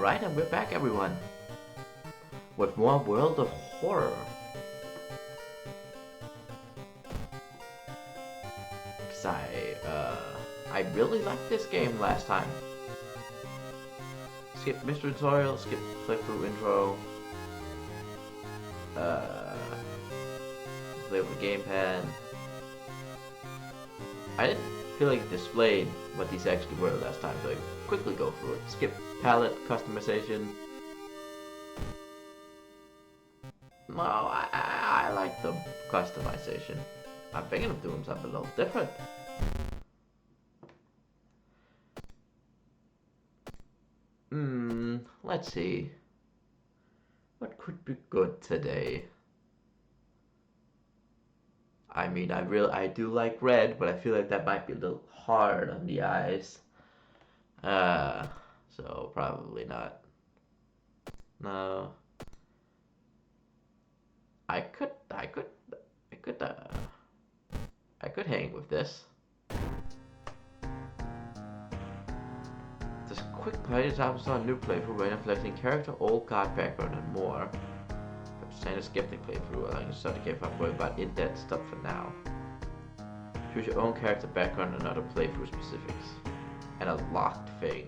Alright, and we're back, everyone, with more World of Horror. Cause I really liked this game last time. Skip mystery tutorial, skip playthrough intro, play with the gamepad. I didn't feel like it displayed what these actually were last time, so I quickly go through it. Skip palette customization. No, I like the customization. I'm thinking of doing something a little different. Let's see. What could be good today? I mean, I do like red, but I feel like that might be a little hard on the eyes. So probably not. No. I could hang with this. This quick play is also a new playthrough where reflecting character, old guard background, and more. But standard skeptic playthrough, allowing you to start the game without worrying about in-depth stuff for now. Choose your own character background and other playthrough specifics. And a locked thing.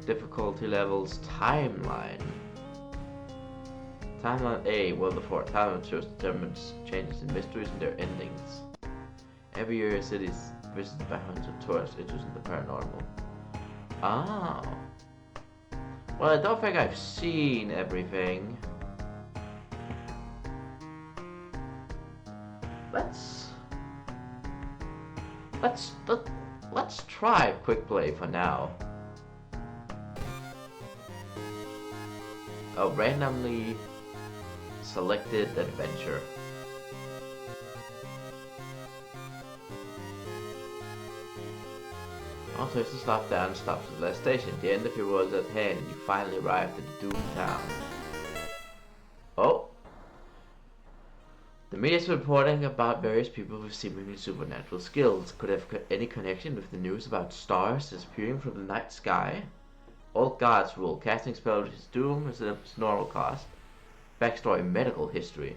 Difficulty levels, timeline. Timeline A, World of Horror. Timeline shows determines changes in mysteries and their endings. Every year, a city is visited by hundreds of tourists interested in the paranormal. Oh. Well, I don't think I've seen everything. Let's try quick play for now. A randomly selected adventure. Also, if you stop down, stops at the last station. The end of your world is at hand, and you finally arrived at the doomed town. Oh! The media is reporting about various people with seemingly supernatural skills. Could have any connection with the news about stars disappearing from the night sky? Old gods rule. Casting spells is doom is its normal cost. Backstory: medical history.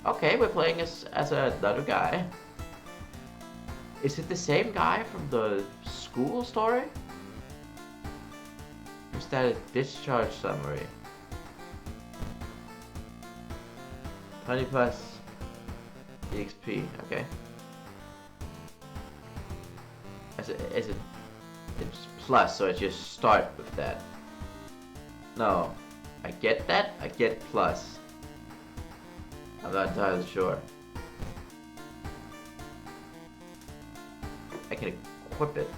Okay, we're playing as another guy. Is it the same guy from the school story? Is that a discharge summary? 20 plus EXP, okay. It's plus, so I just start with that. No, I get that, I get plus. I'm not entirely sure. I can equip it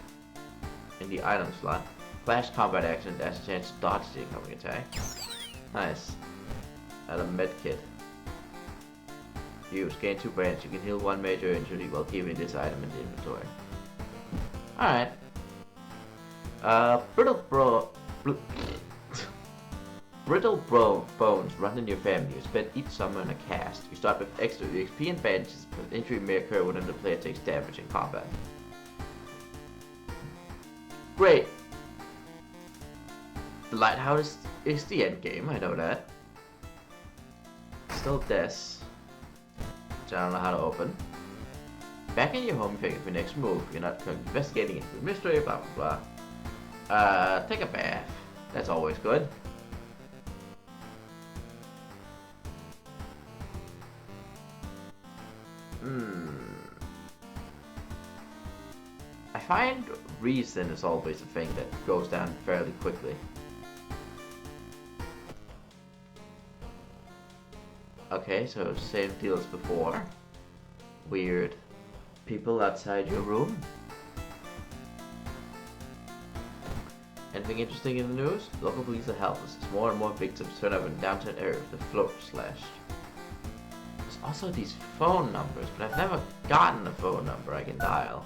in the item slot. Flash combat action has a chance to dodge the incoming attack. Nice. Add a med kit. Use, gain 2 brands. You can heal 1 major injury while keeping this item in the inventory. Alright. Brittle bones run in your family. You spend each summer in a cast. You start with extra EXP and bandages, but injury may occur when the player takes damage in combat. Great! The lighthouse is the end game, I know that. Still this, which I don't know how to open. Back in your home, you pick up your next move. You're not investigating into the mystery, blah blah blah. Take a bath. That's always good. I find reason is always a thing that goes down fairly quickly. Okay, so same deal as before. Weird people outside your room. Anything interesting in the news? Local police are helpless as more and more victims turn up in the downtown area with the floor slashed. There's also these phone numbers, but I've never gotten a phone number I can dial.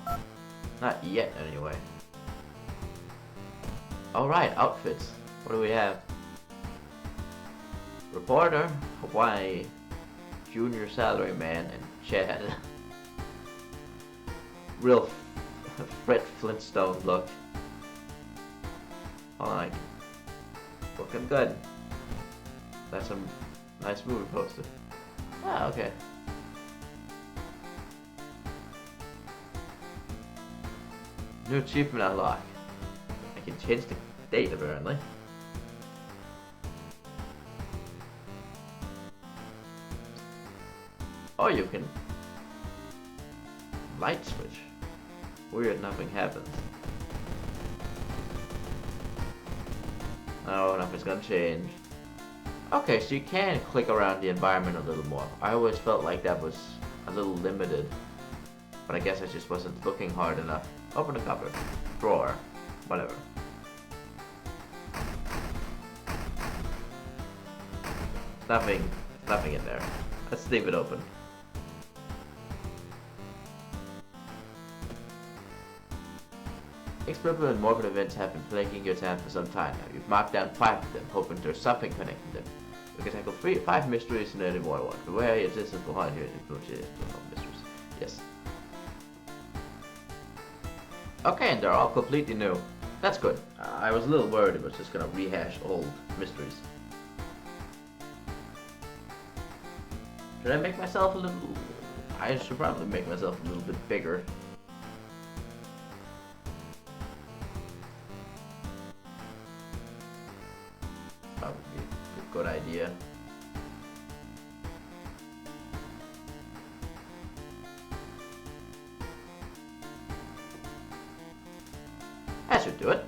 Not yet, anyway. Alright, outfits. What do we have? Reporter, Hawaii, Junior Salaryman, and Chad. Real Fred Flintstone look. Alright. Looking good. That's a nice movie poster. Ah, okay. New achievement unlock. I can change the date apparently. Or you can light switch. Weird, nothing happens. Oh, nothing's gonna change. Okay, so you can click around the environment a little more. I always felt like that was a little limited. But I guess I just wasn't looking hard enough. Open a cupboard. Drawer. Whatever. Nothing in there. Let's leave it open. Explosive and morbid events have been plaguing your town for some time now. You've marked down 5 of them, hoping there's something connecting them. You can tackle 5 mysteries in any one. Beware your existence behind here. Mysteries. Yes. Okay, and they're all completely new. That's good. I was a little worried it was just gonna rehash old mysteries. Should I make myself a little... I should probably make myself a little bit bigger. Probably a good idea. That should do it.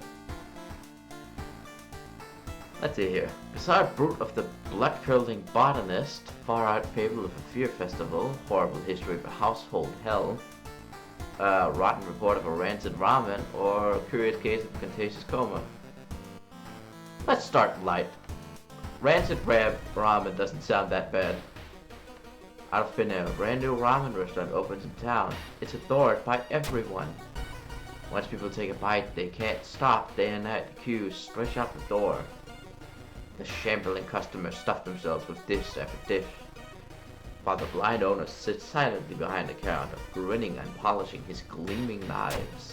Let's see here. Bizarre brute of the blood-curdling botanist, far-out fable of a fear festival, horrible history of a household hell, rotten report of a rancid ramen, or a curious case of contagious coma. Let's start light. Rancid ramen doesn't sound that bad. Out of thin air, a brand new ramen restaurant opens in town. It's adored by everyone. Once people take a bite, they can't stop day and night. The queues stretch out the door. The shambling customers stuff themselves with dish after dish, while the blind owner sits silently behind the counter, grinning and polishing his gleaming knives.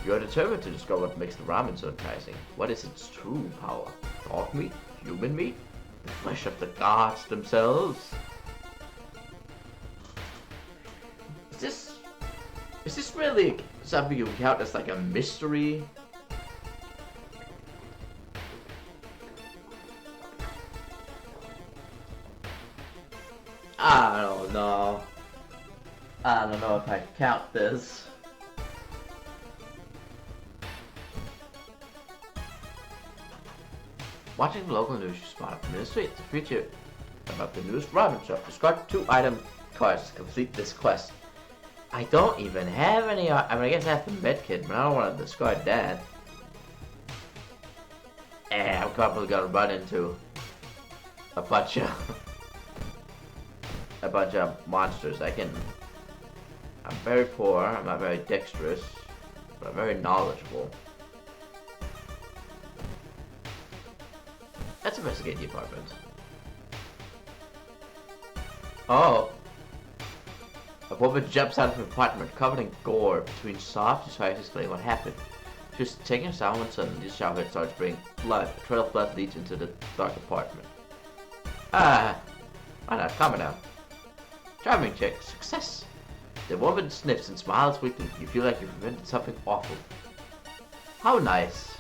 You are determined to discover what makes the ramen so enticing. What is its true power? Dog meat? Human meat? The flesh of the gods themselves? Is this really something you count as like a mystery? I don't know. I don't know if I count this. Watching the local news, you spot up in the street. The feature about the newest ramen shop. Discard 2 item cards to complete this quest. I don't even have any. I mean, I guess I have the medkit, but I don't want to discard that. I'm probably gonna run into a bunch of monsters. I'm very poor. I'm not very dexterous, but I'm very knowledgeable. Let's investigate the apartment. Oh. A woman jumps out of an apartment covered in gore. Between sobs, she tries to explain what happened. She was taking a shower when suddenly the shower head starts spraying blood. A trail of blood leads into the dark apartment. Why not? Calm it down. Charming check. Success. The woman sniffs and smiles weakly. You feel like you prevented something awful. How nice.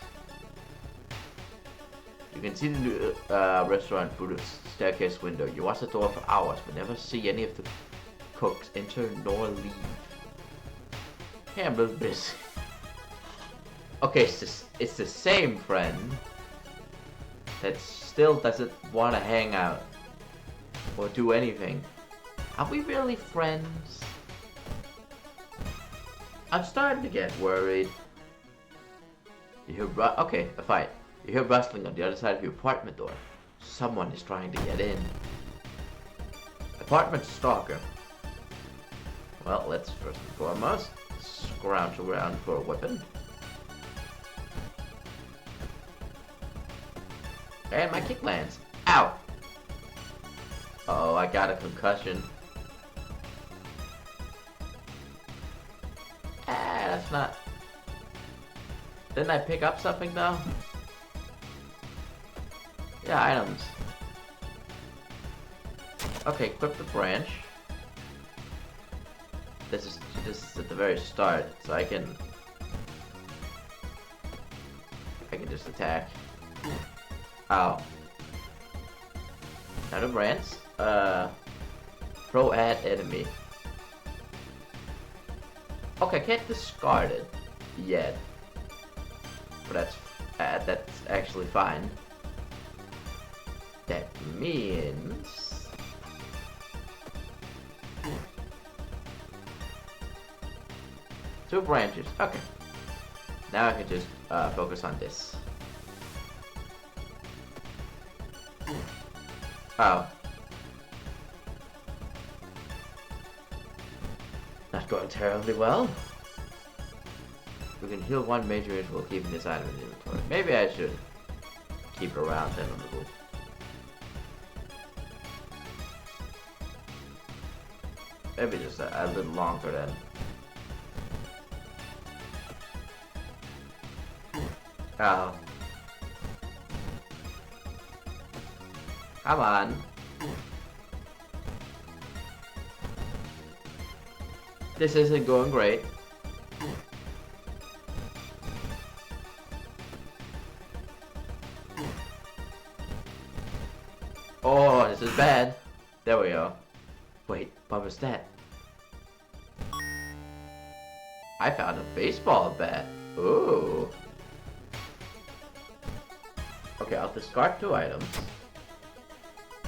You can see the new restaurant through the staircase window. You watch the door for hours, but never see any of the cooks enter nor leave. Hey, I'm a little busy. Okay, it's the same friend that still doesn't want to hang out or do anything. Are we really friends? I'm starting to get worried. You hear okay, a fight. You hear rustling on the other side of your apartment door. Someone is trying to get in. Apartment stalker. Well, let's first and foremost scrounge around for a weapon. And my kick lands. Ow! Uh oh, I got a concussion. Ah, that's not... Didn't I pick up something though? Yeah, items. Okay, equip the branch. This is at the very start, so I can just attack. Ow. Now the branch. Throw at enemy. Okay, I can't discard it yet, but that's actually fine. That means two branches. Okay. Now I can just focus on this. Oh. Not going terribly well. We can heal one major interval keeping this item in the inventory. Maybe I should keep it around then a little. Maybe just a little longer then. Oh. Come on. This isn't going great. Oh, this is bad. There we go. Wait, what was that? I found a baseball bat. Ooh. Okay, I'll discard two items.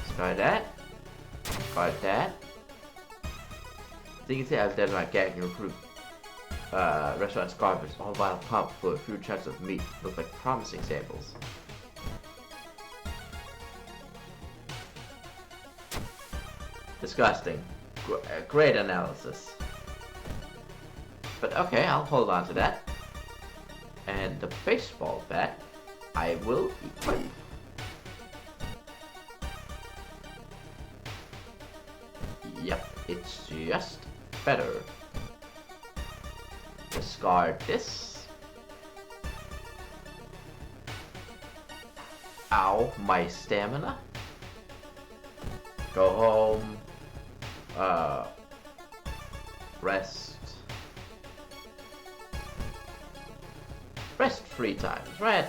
Discard that. Discard that. So you can see I've done my gag and recruit restaurant's garbage, all while pumped full of few chunks of meat. Look like promising samples. Disgusting. Great analysis. But okay, I'll hold on to that. And the baseball bat, I will equip. Yep, it's just better. Discard this. Ow, my stamina. Go home. Rest. Rest 3 times, right?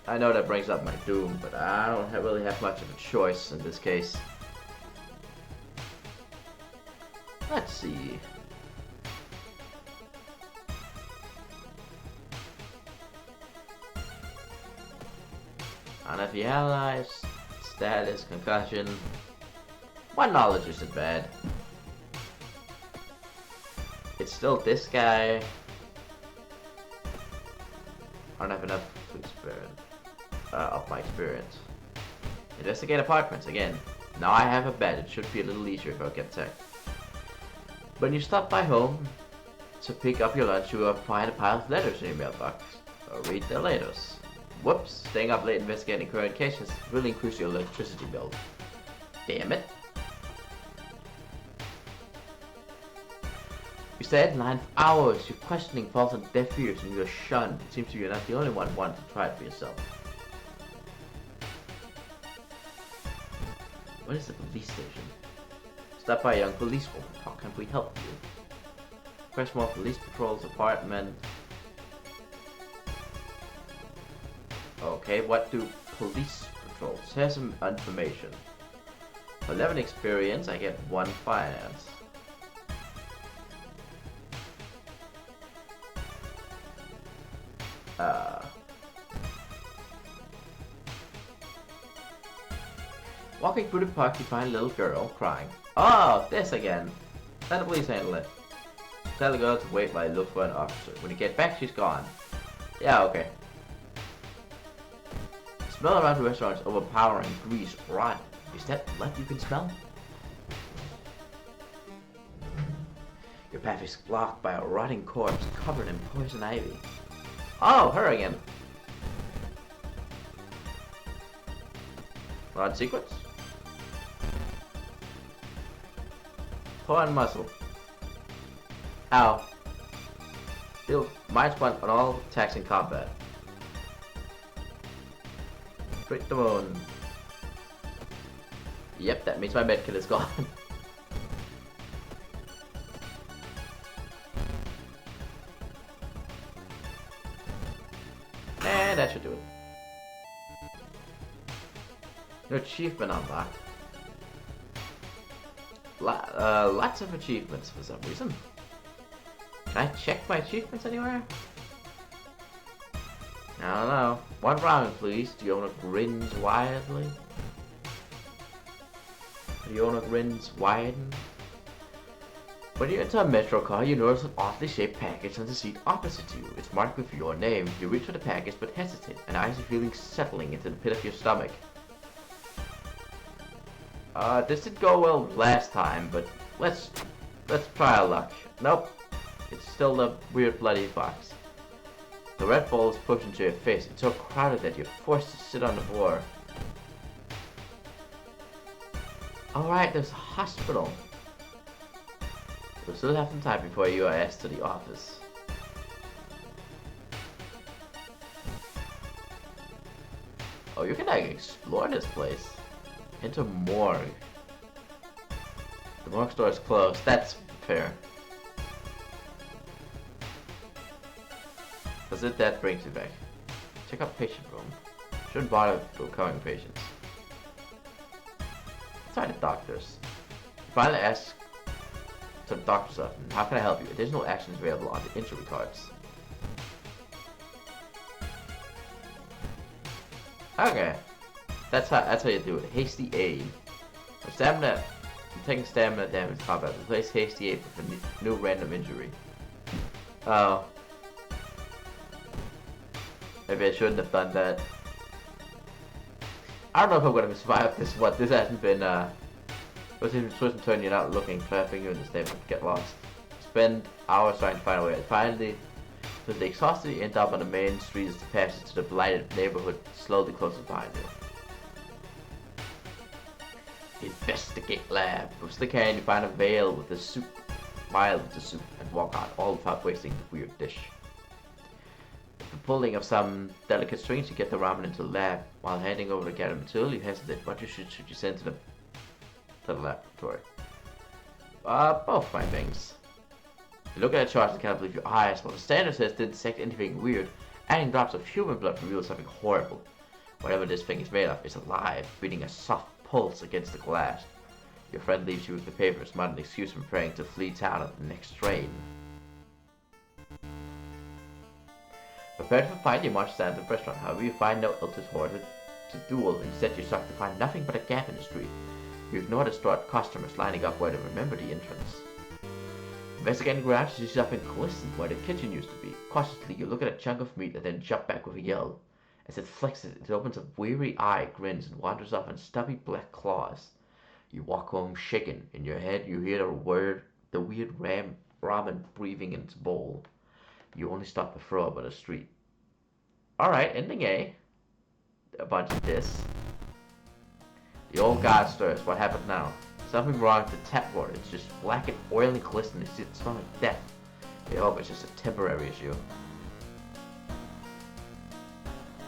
I know that brings up my doom, but I don't really have much of a choice in this case. Let's see. Unhappy allies, status, concussion. One knowledge isn't bad. It's still this guy. I don't have enough experience. Of my experience. Investigate apartments again. Now I have a bed. It should be a little easier if I get attacked. When you stop by home to pick up your lunch, you will find a pile of letters in your mailbox. Read the letters. Whoops! Staying up late investigating current cases will increase your electricity bill. Damn it! You stay at 9 for hours. Your questioning falls on deaf ears and you're shunned. It seems to be you're not the only one wanting to try it for yourself. What is the police station? Stop by young policewoman. How can we help you? Request more police patrols, apartment. Okay, what do police patrols? Here's some information. 11 experience, I get 1 finance. Walking through the park, you find a little girl crying. Oh, this again. Let the police handle it. Tell the girl to wait while I look for an officer. When you get back, she's gone. Yeah, okay. The smell around the restaurant is overpowering. Grease, rotten. Is that blood you can smell? Your path is blocked by a rotting corpse covered in poison ivy. Oh, her again. Rod sequence. Pull on muscle. Ow. Deal mind splint on all attacks in combat. Straight to the bone. Yep, that means my medkit is gone. And that should do it. New achievement unlocked. Lots of achievements for some reason. Can I check my achievements anywhere? I don't know. One ramen, please. Diona grins widely. Diona grins widen. When you enter a metro car, you notice an oddly shaped package on the seat opposite to you. It's marked with your name. You reach for the package but hesitate, an icy feeling settling into the pit of your stomach. This did go well last time, but let's try our luck. Nope. It's still the weird bloody box. The Red Bull is pushed into your face. It's so crowded that you're forced to sit on the floor. Alright, there's a hospital. We'll still have some time before you are asked to the office. Oh, you can like explore this place. Enter morgue. The morgue store is closed. That's fair. That brings you back. Check out patient room. Shouldn't bother recovering patients. Try the doctors. You finally ask some doctors often, how can I help you? Additional actions available on the injury cards. Okay. That's how you do it. Hasty aid. For stamina, taking stamina damage combat. Replace hasty aid with a new random injury. Oh. Maybe I shouldn't have done that. I don't know if I'm gonna survive this one. This hasn't been was even twist and turn, you're not looking, trapping you in this neighborhood, get lost. Spend hours trying to find a way. And finally, with the exhausted, you end up on the main street as the passage to the blighted neighborhood slowly closes behind you. Investigate lab. With the can, you find a vial with the soup, and walk out, all without wasting the weird dish. With the pulling of some delicate strings, you get the ramen into the lab. While handing over the gathered material, you hesitate. What should you send to the laboratory? Both my things. You look at the charts and can't believe your eyes. While the standard says didn't detect anything weird, adding drops of human blood reveals something horrible. Whatever this thing is made of is alive, beating a soft pulse against the glass. Your friend leaves you with the papers, not an excuse for praying to flee town at the next train. Prepared for fight, you march down to the restaurant. However, you find no Iltis horde to duel. Instead, you're shocked to find nothing but a gap in the street. You ignore distraught customers lining up where to remember the entrance. Investigating garage, you see something glisten where the kitchen used to be. Cautiously, you look at a chunk of meat and then jump back with a yell. As it flexes, it opens a weary eye, grins, and wanders off in stubby black claws. You walk home shaken. In your head, you hear the weird ramen breathing in its bowl. You only stop to throw up on the street. Alright, ending A. A bunch of this. The old god stirs. What happened now? Something wrong with the tap water. It's just black and oily glistening. It smells like death. I hope it's just a temporary issue.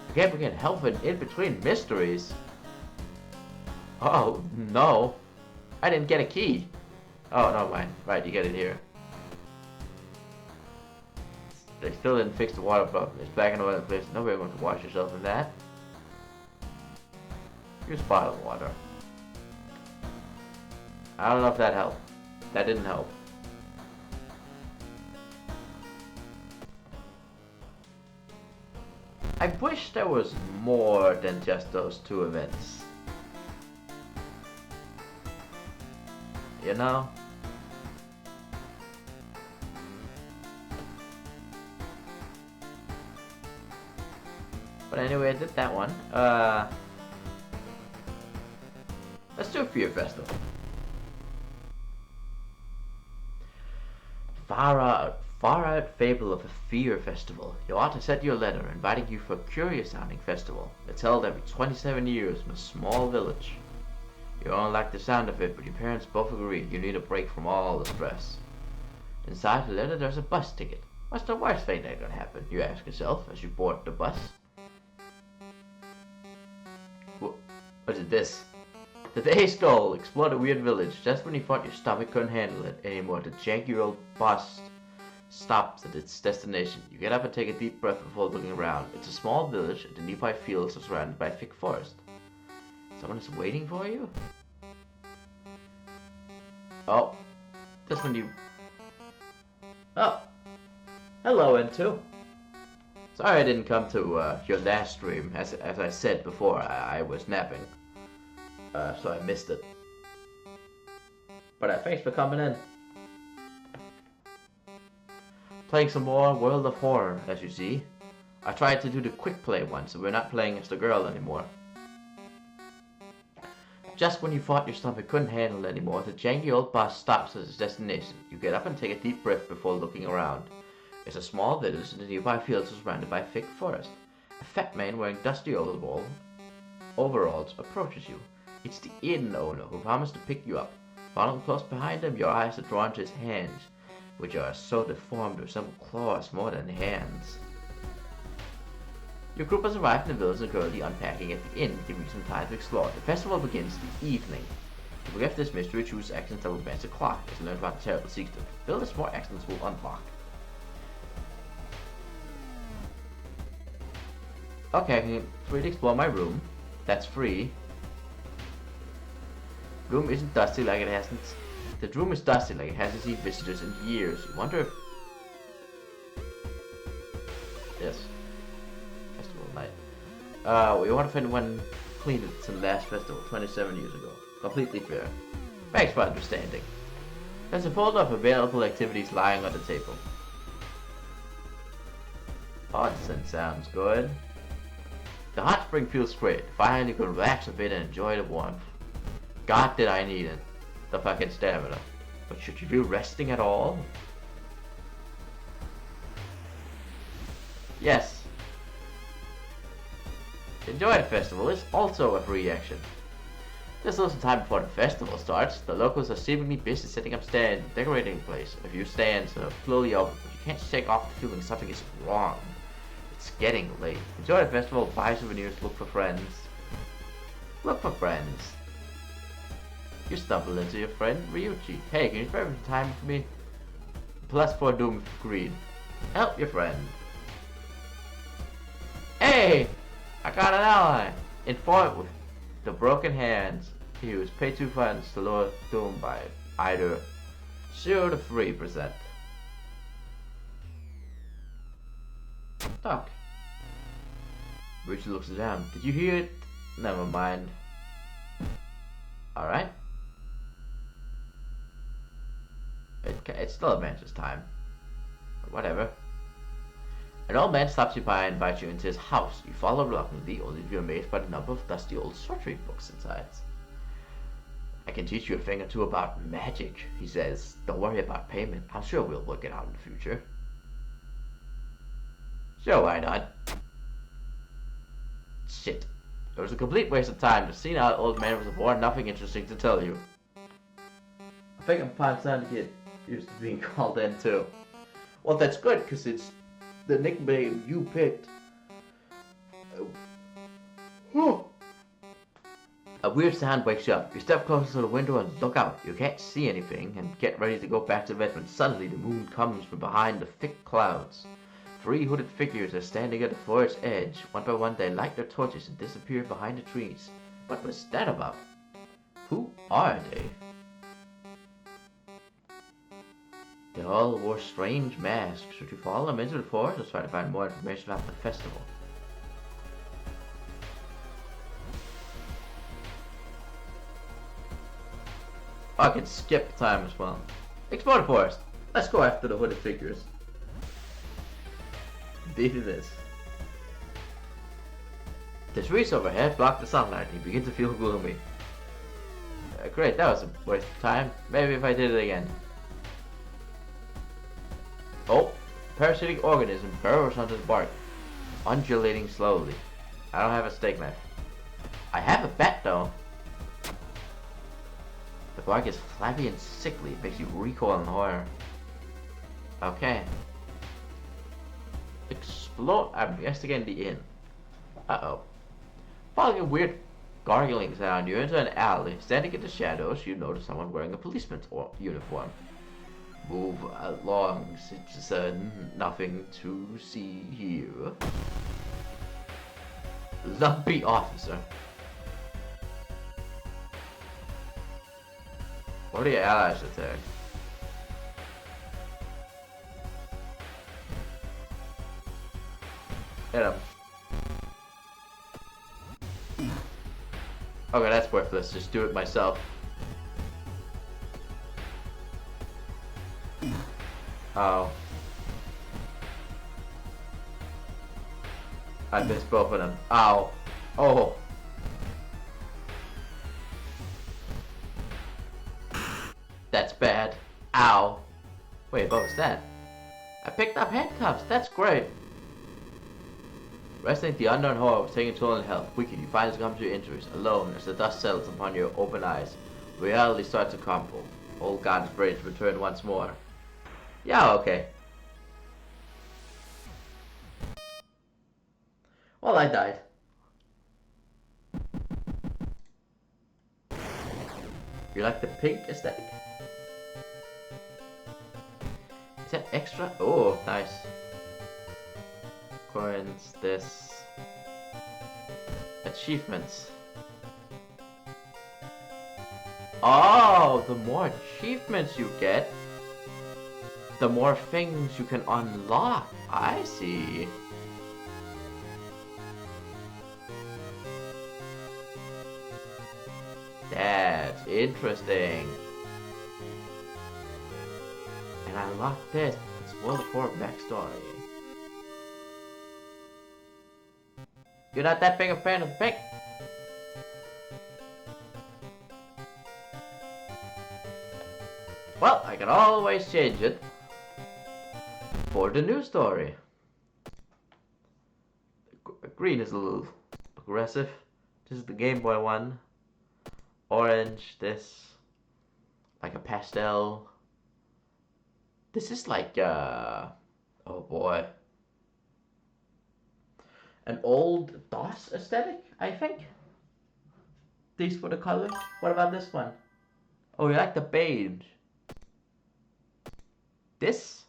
Again, we can help in between mysteries. Oh, no. I didn't get a key. Oh, no, mind. Right, you get it here. They still didn't fix the water problem. It's back in the other place. Nobody wants to wash yourself in that. Use bottled water. I don't know if that helped. That didn't help. I wish there was more than just those two events. You know? But anyway, I did that one. Let's do a Fear Festival. far out fable of a fear festival. You ought to send you a letter inviting you for a curious sounding festival. It's held every 27 years in a small village. You don't like the sound of it, but your parents both agree you need a break from all the stress. Inside the letter there's a bus ticket. What's the worst thing that could happen, you ask yourself as you board the bus. What is this? The day stole. Explore the weird village. Just when you thought your stomach couldn't handle it anymore, the janky old bus stops at its destination. You get up and take a deep breath before looking around. It's a small village, and the nearby fields are surrounded by a thick forest. Someone is waiting for you? Oh. That's when you... Oh. Hello, N2. Sorry I didn't come to your last stream. As I said before, I was napping. So I missed it. But thanks for coming in. Playing some more World of Horror, as you see. I tried to do the quick play once, so we're not playing as the girl anymore. Just when you thought your stomach couldn't handle it anymore, the janky old bus stops at its destination. You get up and take a deep breath before looking around. It's a small village, and the nearby fields are surrounded by a thick forest. A fat man wearing dusty overalls approaches you. It's the inn owner who promised to pick you up. Following close behind him, your eyes are drawn to his hands, which are so deformed to resemble claws more than hands. Your group has arrived in the village and are currently unpacking at the inn, giving you some time to explore. The festival begins the evening. To forget this mystery, choose actions that will advance the clock. As you learn about the terrible secret of the village, more actions will unlock. Okay, I can free to explore my room. That's free. Room isn't dusty like it hasn't. The room is dusty like it hasn't seen visitors in years. You wonder if... Yes. Festival night. We wonder if anyone cleaned it since the last festival 27 years ago. Completely fair. Thanks for understanding. There's a folder of available activities lying on the table. Odson sounds good. The hot spring feels great. Finally you can relax a bit and enjoy the warmth. God did I need it. The fucking stamina. But should you be resting at all? Yes. Enjoy the festival is also a free action. There's also time before the festival starts. The locals are seemingly busy setting up stands, decorating the place. A few stands are slowly open, but you can't shake off the feeling something is wrong. It's getting late. Enjoy the festival, buy souvenirs, look for friends. Look for friends. You stumble into your friend Ryuichi. Hey, can you spare some time for me? +4 Doom Greed. Help your friend. Hey! I got an ally! Inform with the broken hands. Use pay 2 funds to lower Doom by either 0 to 3%. Doc. Ryuichi looks down. Did you hear it? Never mind. Alright. It's still advances time. But whatever. An old man stops you by and invites you into his house. You follow reluctantly, only to be amazed by the number of dusty old sorcery books inside. I can teach you a thing or two about magic, he says. Don't worry about payment. I'm sure we'll work it out in the future. Sure, why not? Shit. It was a complete waste of time. The senile old man was aboard, nothing interesting to tell you. I think I'm finally starting to get used to being called N2. Well, that's good, because it's the nickname you picked. A weird sound wakes you up. You step closer to the window and look out. You can't see anything, and get ready to go back to bed when suddenly the moon comes from behind the thick clouds. 3 hooded figures are standing at the forest's edge. One by one they light their torches and disappear behind the trees. What was that about? Who are they? They all wore strange masks. Should you follow them into the forest or try to find more information about the festival? I can skip time as well. Explore the forest. Let's go after the hooded figures. Indeed it is. The trees overhead block the sunlight and you begin to feel gloomy. Great, that was a waste of time. Maybe if I did it again. parasitic organism burrows onto the bark, undulating slowly. I don't have a steak knife. I have a bat though. The bark is flabby and sickly. It makes you recoil in horror. Okay. Explore. I'm investigating the inn. Uh-oh. Following a weird gargling sound, you enter an alley. Standing in the shadows, you notice someone wearing a policeman's uniform. Move along, citizen. Nothing to see here. Lumpy officer. What are your allies attack? Hit him. Okay, that's worthless. Just do it myself. Oh. I missed both of them. Ow. Oh. That's bad. Ow. Wait, what was that? I picked up handcuffs. That's great. Wrestling the unknown horror of taking toll on health. Weakened, you finally succumb to your injuries. Alone, as the dust settles upon your open eyes, reality starts to crumble. Old God's rage return once more. Yeah, okay. Well, I died. You like the pink aesthetic? Is that extra? Oh, nice. Coins, this. Achievements. Oh, the more achievements you get, the more things you can unlock. I see. That's interesting. And I unlocked this. It's World of War backstory. You're not that big a fan of pink? Well, I can always change it for the new story. Green is a little aggressive. This is the Game Boy one. Orange, this. Like a pastel. This is like, oh boy. An old DOS aesthetic, I think. These for the colors. What about this one? Oh, you like the beige. This?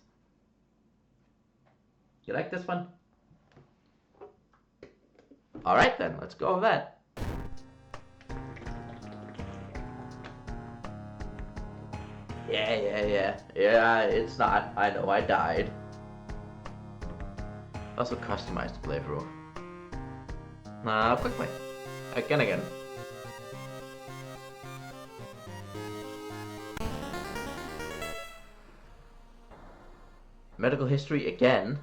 You like this one? Alright then, let's go with that. Yeah, it's not. I know I died. Also customized the playthrough. Quickly. Again. Medical history again,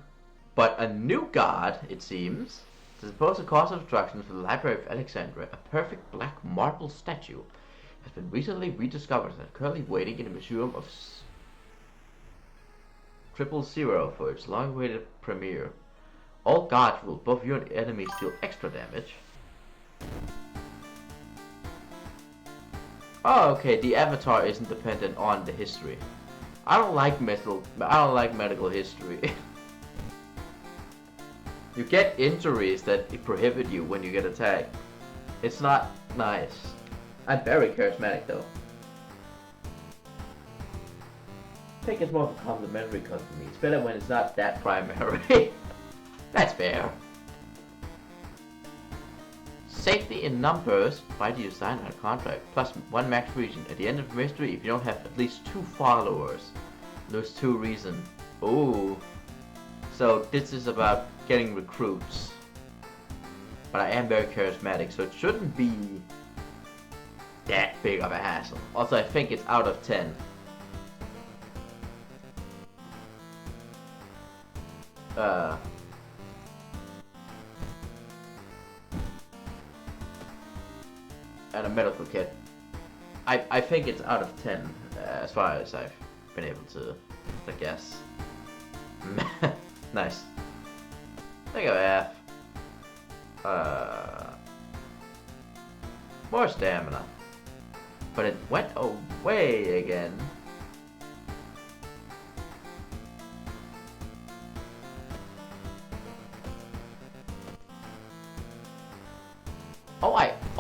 but a new god, it seems. To suppose the cause of destruction for the Library of Alexandria, a perfect black marble statue has been recently rediscovered and currently waiting in the Museum of 000 for its long-awaited premiere. All gods will both you and enemies deal extra damage. Oh, okay, the avatar isn't dependent on the history. I don't like medical history. You get injuries that prohibit you when you get attacked. It's not nice. I'm very charismatic though. I think it's more of a complimentary cut for me. It's better when it's not that primary. That's fair. Safety in numbers. Why do you sign a contract? Plus 1 max region. At the end of the mystery, if you don't have at least 2 followers, there's 2 reasons. Ooh. So this is about getting recruits. But I am very charismatic, so it shouldn't be that big of a hassle. Also, I think it's out of 10. And a medical kit. I think it's out of 10, as far as I've been able to guess. Nice. Think of F. More stamina. But it went away again.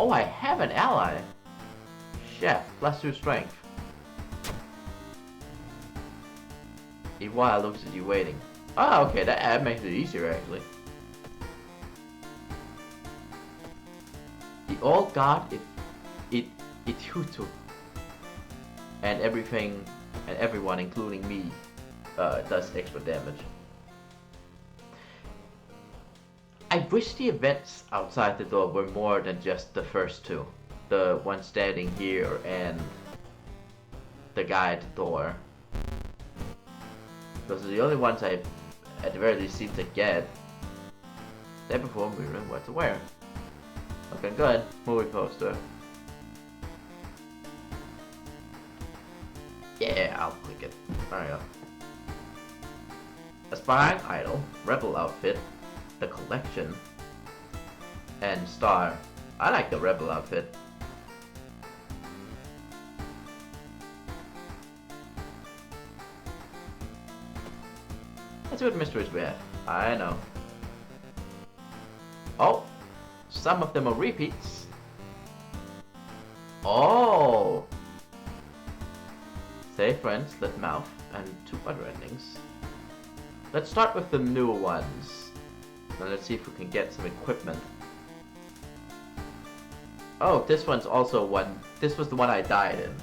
Oh, I have an ally. Chef, +2 strength. Iwaya looks at you waiting. Oh, okay, that makes it easier actually. The old god Ithutu and everything and everyone, including me, does extra damage. I wish the events outside the door were more than just the first two. The one standing here and the guy at the door. Those are the only ones I, at the very least, seem to get. Day before moving what to wear. Okay, good. Movie poster. Yeah, I'll click it. There we go. Aspiring Idol, Rebel outfit, the collection, and star. I like the Rebel outfit. Let's see what mysteries we have. I know. Oh, some of them are repeats. Oh. Say friends, slit mouth, and 2 other endings. Let's start with the new ones. And let's see if we can get some equipment. Oh, this one's also one. This was the one I died in.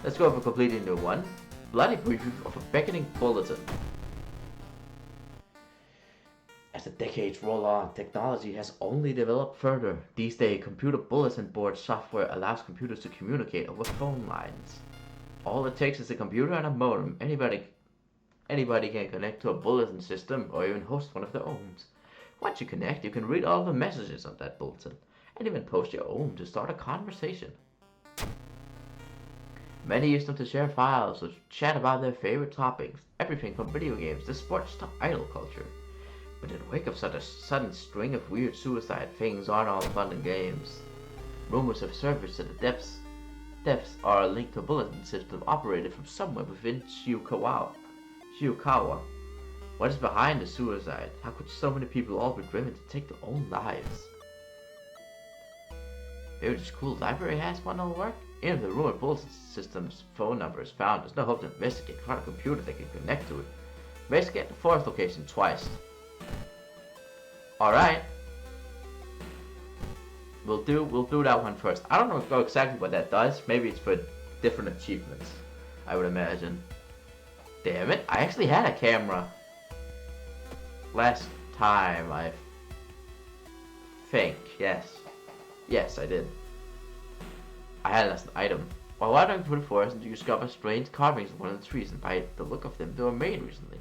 Let's go with a completely new one. Bloody preview of a beckoning bulletin. As the decades roll on, technology has only developed further. These days, computer bulletin board software allows computers to communicate over phone lines. All it takes is a computer and a modem. Anybody can connect to a bulletin system or even host one of their own. Once you connect, you can read all the messages on that bulletin and even post your own to start a conversation. Many use them to share files or chat about their favorite topics, everything from video games to sports to idol culture. But in the wake of such a sudden string of weird suicide, things aren't all fun and games. Rumors have surfaced that the deaths are linked to a bulletin system operated from somewhere within Shiukawa. What is behind the suicide? How could so many people all be driven to take their own lives? Maybe the school library has one that'll work? Even if the ruined bulletin system's phone number is found, there's no hope to investigate. Find a computer that can connect to it. Investigate the 4th location twice. Alright. We'll do that one first. I don't know exactly what that does. Maybe it's for different achievements, I would imagine. Damn it, I actually had a camera last time, I think. Yes, I did. I had it as an item. While wandering through the forest, you discover strange carvings on one of the trees, and by the look of them, they were made recently.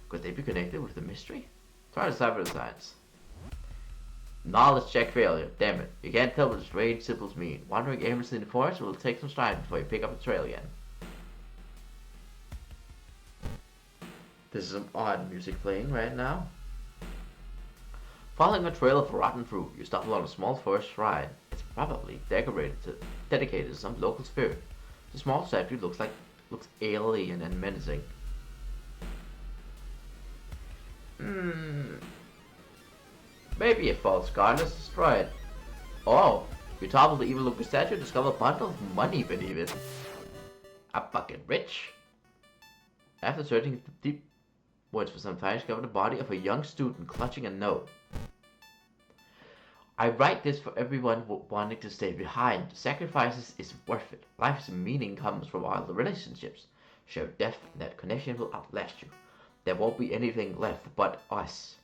Could they be connected with the mystery? Try to decipher the signs. Knowledge check failure. Damn it. You can't tell what the strange symbols mean. Wandering aimlessly in the forest will take some time before you pick up the trail again. This is some odd music playing right now. Following a trail of rotten fruit, you stumble on a small forest shrine. It's probably dedicated to some local spirit. The small statue looks alien and menacing. Maybe a false god. Let's destroy it. Oh, you topple the evil-looking statue and discover a bundle of money beneath it. I'm fucking rich. After searching the deep woods for some time, you discover the body of a young student clutching a note. I write this for everyone wanting to stay behind. Sacrifices is worth it. Life's meaning comes from our relationships. Shared death and that connection will outlast you. There won't be anything left but us.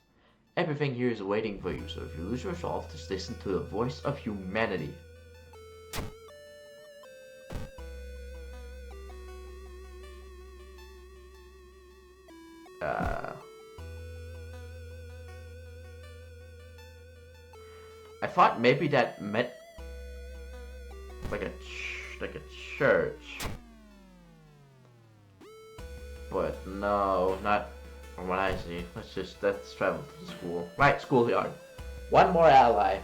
Everything here is waiting for you, so if you lose your resolve, just listen to the voice of humanity. I thought maybe that meant like a church. But no, not from what I see. Let's travel to the school. Right, schoolyard. One more ally.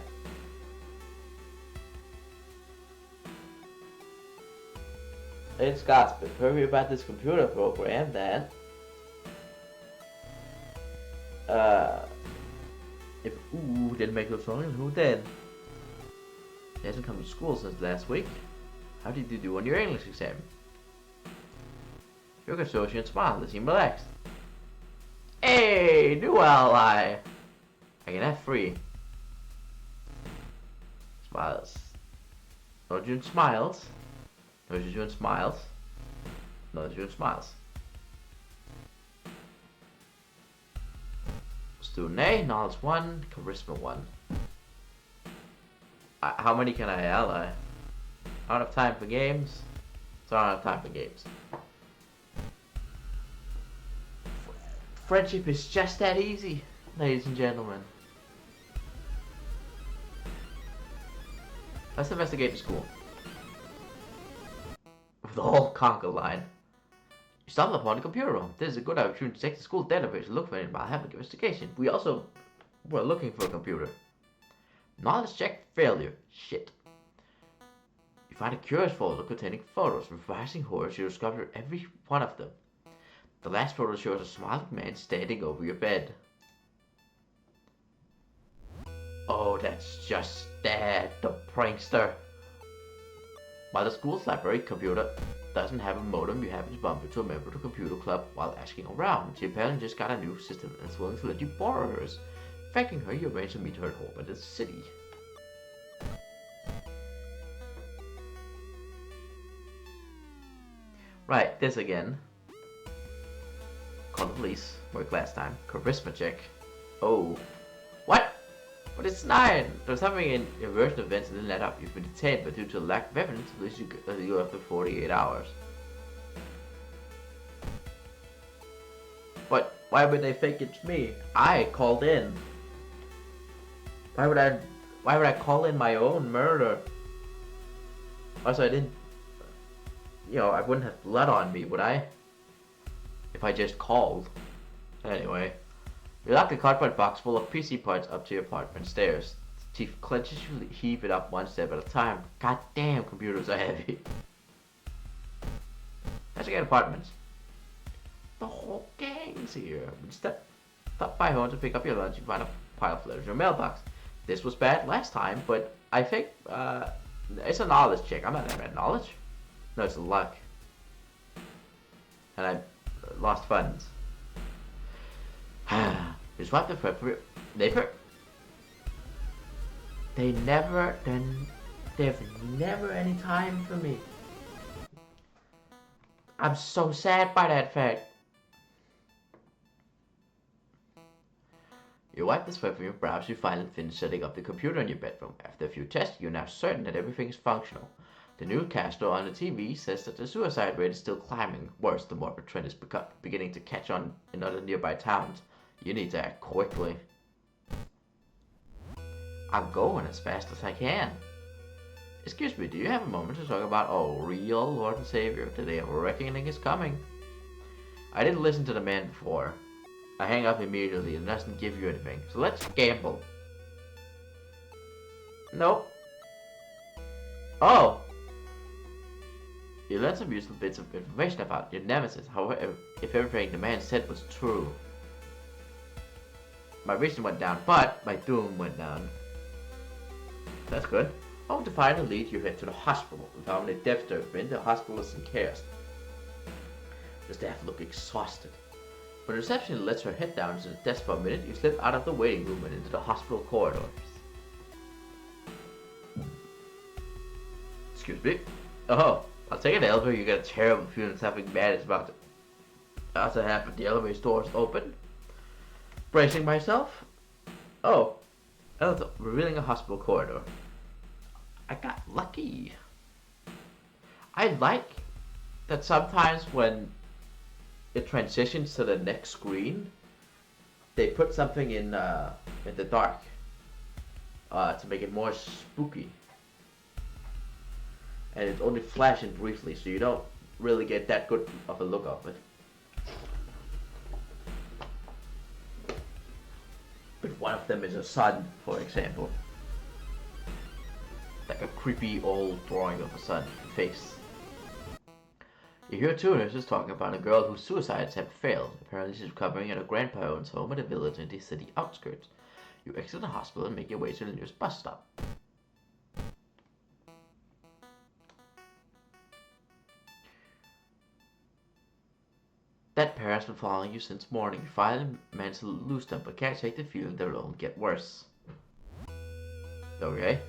It's Scott's been worried about this computer program that if didn't make those songs, who did? He hasn't come to school since last week. How did you do on your English exam? Your associate smiled and seemed relaxed. Hey, new ally! I can have 3. Smiles. No, June smiles. No, June smiles. No, June smiles. Student A, knowledge 1, charisma 1. How many can I ally? I don't have time for games, so I don't have time for games. Friendship is just that easy, ladies and gentlemen. Let's investigate the school. With the whole conga line. You stumble upon the computer room. This is a good opportunity to check the school database and look for it by having investigation. We also were looking for a computer. Knowledge check failure. Shit. You find a curious folder containing photos from rising horrors. You discover every one of them. The last photo shows a smiling man standing over your bed. Oh, that's just Dad, the prankster. While the school's library computer doesn't have a modem, you happen to bump into a member of the computer club while asking around. She apparently just got a new system and is willing to let you borrow hers. Thanking her, you arrange to meet her at home in the city. Right, this again. Call the police. Work last time. Charisma check. Oh. What? But it's 9! There's something in your version of events that didn't let up. You've been detained, but due to lack of evidence, at least you have the 48 hours. But why would they think it's me? I called in. Why would I call in my own murder? Also, I didn't... I wouldn't have blood on me, would I? If I just called. Anyway. You lock the cardboard box full of PC parts up to your apartment stairs. Teeth clenches, you heave it up one step at a time. God damn, computers are heavy. Let's get apartments. The whole gang's here. When you stop by home to pick up your lunch, you find a pile of letters in your mailbox. This was bad last time, but I think it's a knowledge check. I'm not at knowledge. No, it's a luck. And I lost funds. You swipe the appropriate. There's never any time for me. I'm so sad by that fact. You wipe the sweat from your brows, you finally finish setting up the computer in your bedroom. After a few tests, you're now certain that everything is functional. The newscaster on the TV says that the suicide rate is still climbing. Worse, the morbid trend is beginning to catch on in other nearby towns. You need to act quickly. I'm going as fast as I can. Excuse me, do you have a moment to talk about our real Lord and Savior? The day of reckoning is coming. I didn't listen to the man before. I hang up immediately and doesn't give you anything. So let's gamble. Nope. Oh! You learned some useful bits of information about your nemesis. However, if everything the man said was true. My reason went down, but my doom went down. That's good. Hoping to find a lead, you head to the hospital. Without any death there have been, the hospital is in chaos. The staff look exhausted. When the reception lets her head down to the desk for a minute, you slip out of the waiting room and into the hospital corridors. Excuse me. Oh, I'll take an elevator. You get a terrible feeling something bad is about to also happen. The elevator doors open. Bracing myself. Oh, revealing a hospital corridor. I got lucky. I like that sometimes when it transitions to the next screen, they put something in the dark to make it more spooky. And it's only flashing briefly, so you don't really get that good of a look of it. one of them is a sun, for example. Like a creepy old drawing of a sun face. You hear two nurses talking about a girl whose suicides have failed. Apparently she's recovering at her grandparents' home at a village in the city outskirts. You exit the hospital and make your way to the nearest bus stop. That pair has been following you since morning. You finally manage to lose them, but can't shake the feeling that it'll only get worse. Okay.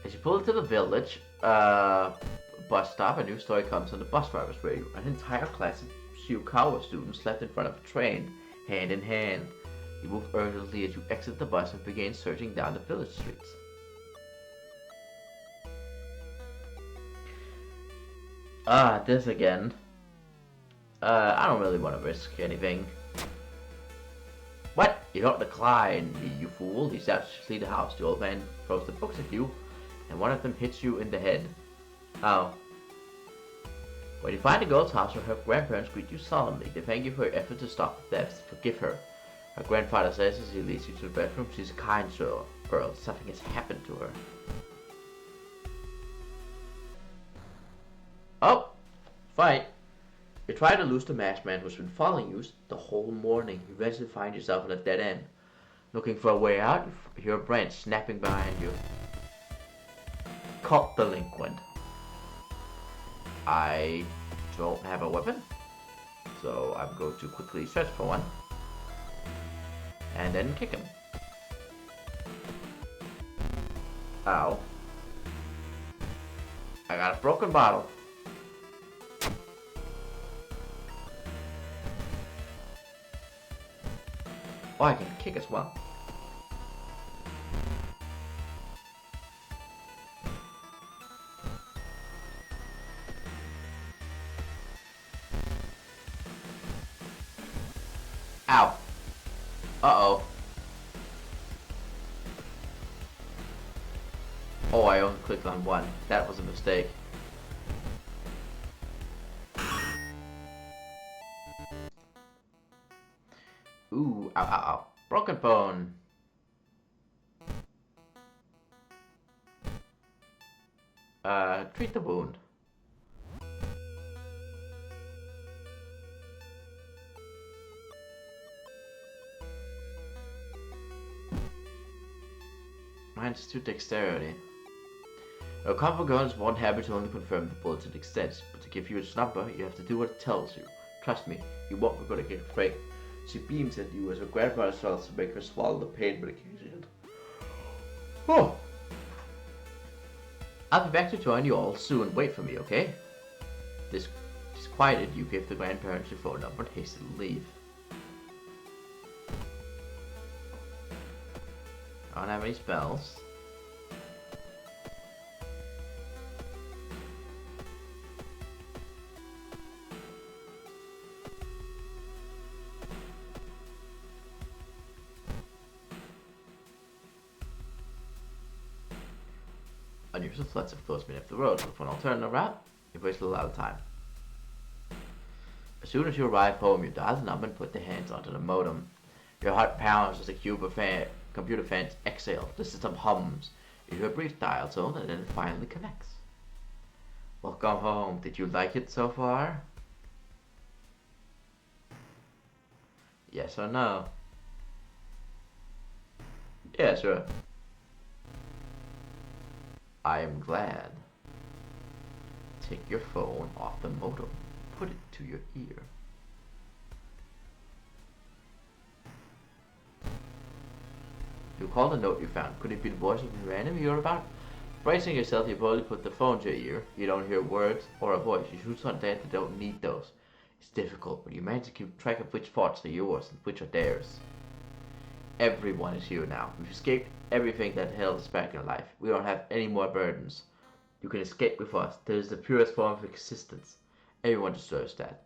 As you pull into the village bus stop, a new story comes on the bus driver's radio. An entire class of Shiukawa students slept in front of a train, hand in hand. You move urgently as you exit the bus and begin searching down the village streets. This again. I don't really want to risk anything. What? You don't decline, you fool. He shouts to flee the house. The old man throws the books at you, and one of them hits you in the head. Oh. When you find the girl's house, her grandparents greet you solemnly. They thank you for your effort to stop the theft. Forgive her. Her grandfather says as he leads you to the bedroom, she's a kind girl. Something has happened to her. Oh! Fight! You try to lose the masked man who's been following you the whole morning. You eventually find yourself at a dead end. Looking for a way out, you hear a branch snapping behind you. Cult delinquent. I don't have a weapon, so I'm going to quickly search for one. And then kick him. Ow. I got a broken bottle. Oh, I can kick as well. Ow. Uh-oh. Oh, I only clicked on one. That was a mistake. Ooh, ow, ow, ow. Broken bone. Treat the wound. Minus 2 dexterity. A comfort gun is one habit to only confirm the bulletin extends, but to give you its number, you have to do what it tells you. Trust me, you won't regret it getting afraid. She beams at you as her grandmother starts to make her swallow the pain medication. Oh! I'll be back to join you all soon. Wait for me, okay? Disquieted, you give the grandparents your phone number and hastily leave. I don't have any spells. Unusual floods have closed many of the roads, but for an alternative route, you've wasted a lot of time. As soon as you arrive home, you dial the number and put the hands onto the modem. Your heart pounds as the computer fans exhale. The system hums. You hear a brief dial tone and then it finally connects. Welcome home. Did you like it so far? Yes or no? Yeah, sure. I am glad. Take your phone off the modem. Put it to your ear. You call the note you found. Could it be the voice of a random you heard about? Bracing yourself, you boldly put the phone to your ear. You don't hear words or a voice. You shoot something that don't need those. It's difficult, but you manage to keep track of which thoughts are yours and which are theirs. Everyone is here now. We've escaped everything that held us back in life. We don't have any more burdens. You can escape with us. This is the purest form of existence. Everyone deserves that.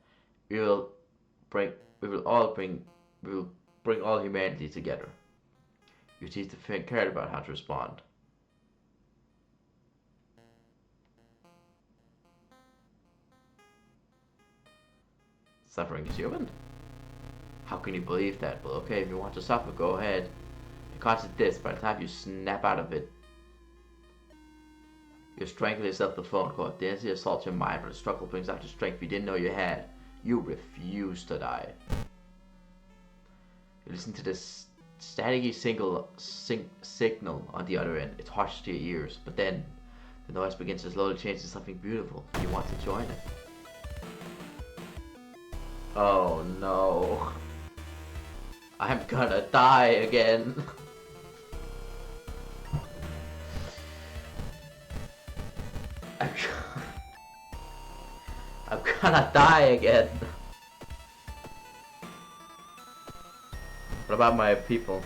We will bring all humanity together. You teach the thing cared about how to respond. Suffering is human? How can you believe that? Well, okay, if you want to suffer, go ahead. Consider this, by the time you snap out of it, you strangle yourself with the phone cord. The energy assaults your mind, but the struggle brings out the strength you didn't know you had. You refuse to die. You listen to this staticky signal on the other end. It's harsh to your ears, but then the noise begins to slowly change to something beautiful. You want to join it. Oh no. I'm gonna die again. I'm gonna die again. What about my people?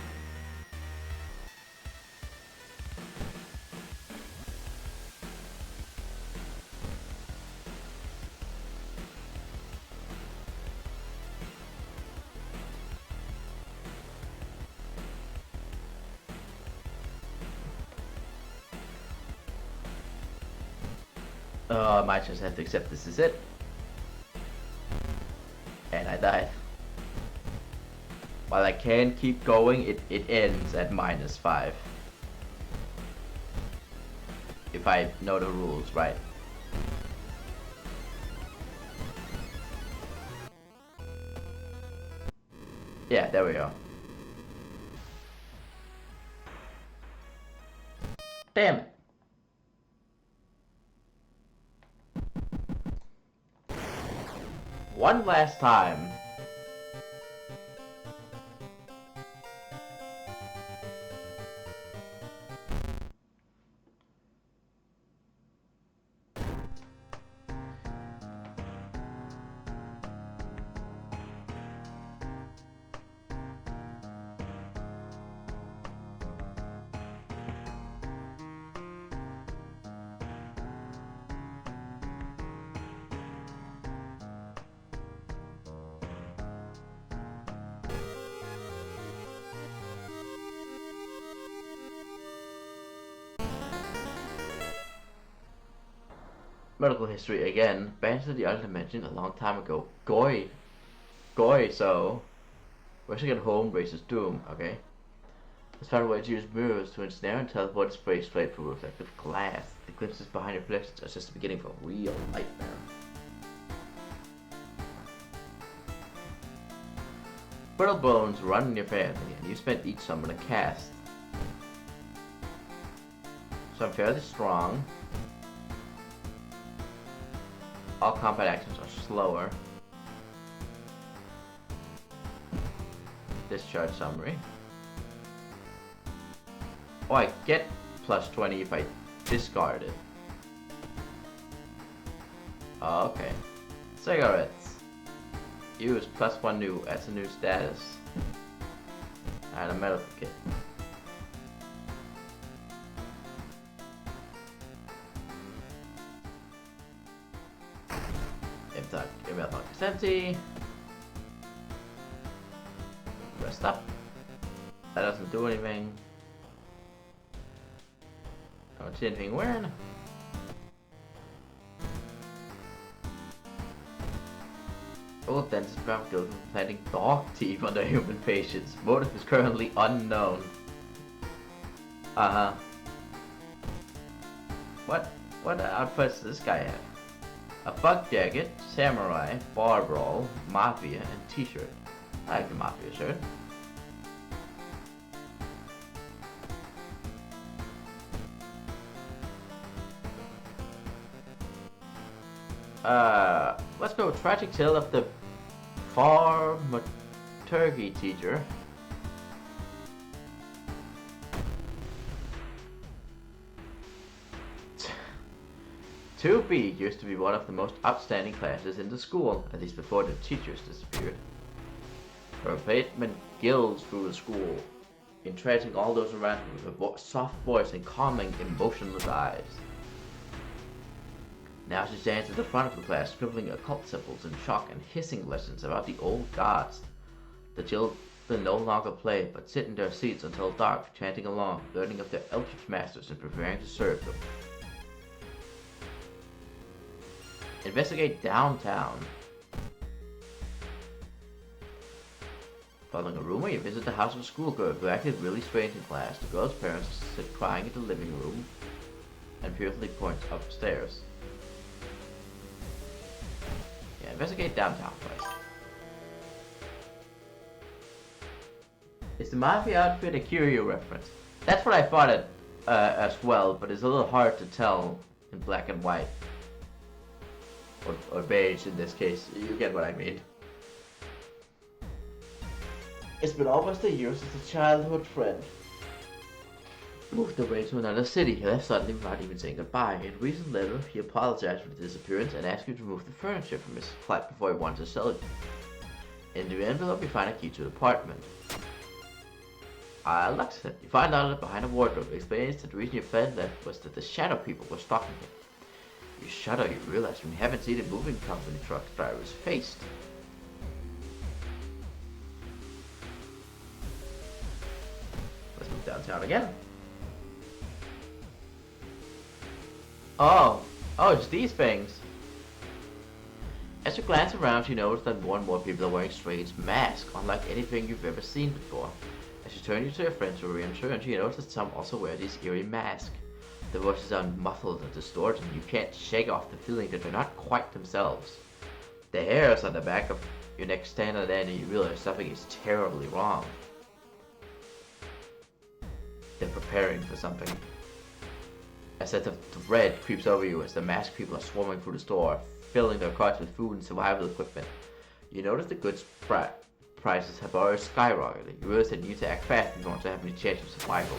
I might just have to accept this is it. And I died. While I can keep going, it ends at -5. If I know the rules, right? Yeah, there we go. Damn it. One last time. Medical history again. Banished to the other dimension a long time ago. Goy, so rushing at home raises doom, okay? Let's find a way to use mirrors to ensnare and teleport its prey straight through reflective glass. The glimpses behind reflections are just the beginning of a real nightmare. Brittle bones run in your family, and you spend each summon a cast. So I'm fairly strong. All combat actions are slower. Discharge summary. Oh, I get +20 if I discard it. Oh, okay. Cigarettes. Use +1 new as a new status. And a medical kit. Email box is empty. Rest up. That doesn't do anything. I don't see anything wearing. Old dentist found guilty of implanting dog teeth under human patients. Motive is currently unknown. What outfits does this guy have? A bug jacket, samurai, bar brawl, mafia, and t-shirt. I like the mafia shirt. Let's go. Tragic tale of the Thaumaturgy teacher. (2B) used to be one of the most outstanding classes in the school, at least before the teachers disappeared. Her replacement gills through the school, entrancing all those around her with her soft voice and calming, emotionless eyes. Now she stands at the front of the class, scribbling occult symbols in chalk and hissing legends about the old gods. The children no longer play, but sit in their seats until dark, chanting along, learning of their eldritch masters and preparing to serve them. Investigate downtown. Following a rumor, you visit the house of a schoolgirl who acted really strange in class. The girl's parents sit crying in the living room and periodically points upstairs. Yeah, investigate downtown place. Is the Mafia outfit a curio reference? That's what I thought it as well, but it's a little hard to tell in black and white. Or beige in this case, you get what I mean. It's been almost a year since a childhood friend moved away to another city. He left suddenly without even saying goodbye. In a recent letter, he apologized for the disappearance and asked you to remove the furniture from his flat before he wanted to sell it. In the envelope, you find a key to the apartment. Lux it. You find out that behind a wardrobe explains that the reason your friend left was that the shadow people were stalking him. You shudder, you realize when you haven't seen a moving company truck driver's face. Let's move downtown again. Oh, it's these things. As you glance around, you notice that more and more people are wearing strange masks, unlike anything you've ever seen before. As you turn to your friends to reassure you notice that some also wear these eerie masks. The voices are muffled and distorted, and you can't shake off the feeling that they're not quite themselves. The hairs on the back of your neck stand on end, and you realize something is terribly wrong. They're preparing for something. A sense of dread creeps over you as the masked people are swarming through the store, filling their carts with food and survival equipment. You notice the goods prices have already skyrocketed. You realize that you need to act fast if you want to have any chance of survival.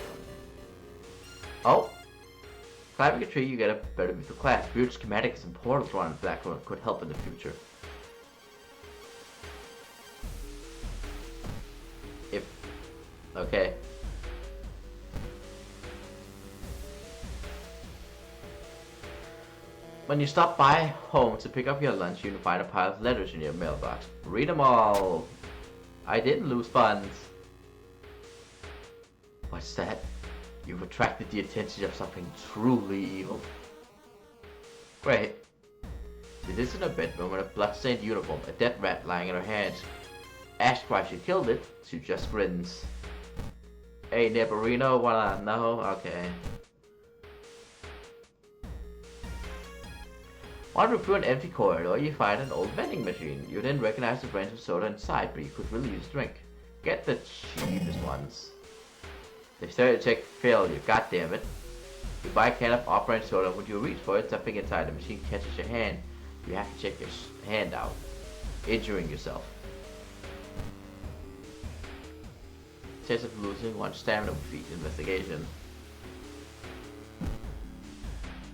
Oh! Climbing a tree, you get a better view of class. Weird schematics and portals around the background could help in the future. Okay. When you stop by home to pick up your lunch, you find a pile of letters in your mailbox. Read them all. I didn't lose funds. What's that? You've attracted the attention of something truly evil. Great. It is in a bedroom with a blood-stained uniform, a dead rat lying in her hands. Asked why she killed it, she just grins. Hey, Neighborino, wanna know? Okay. Wandering through an empty corridor, you find an old vending machine. You then recognize the branch of soda inside, but you could really use a drink. Get the cheapest ones. They started to check failure, goddammit. You buy a can of off-brand soda. When you reach for it, something inside the machine catches your hand. You have to check your hand out, injuring yourself. Chance of losing one stamina feat investigation.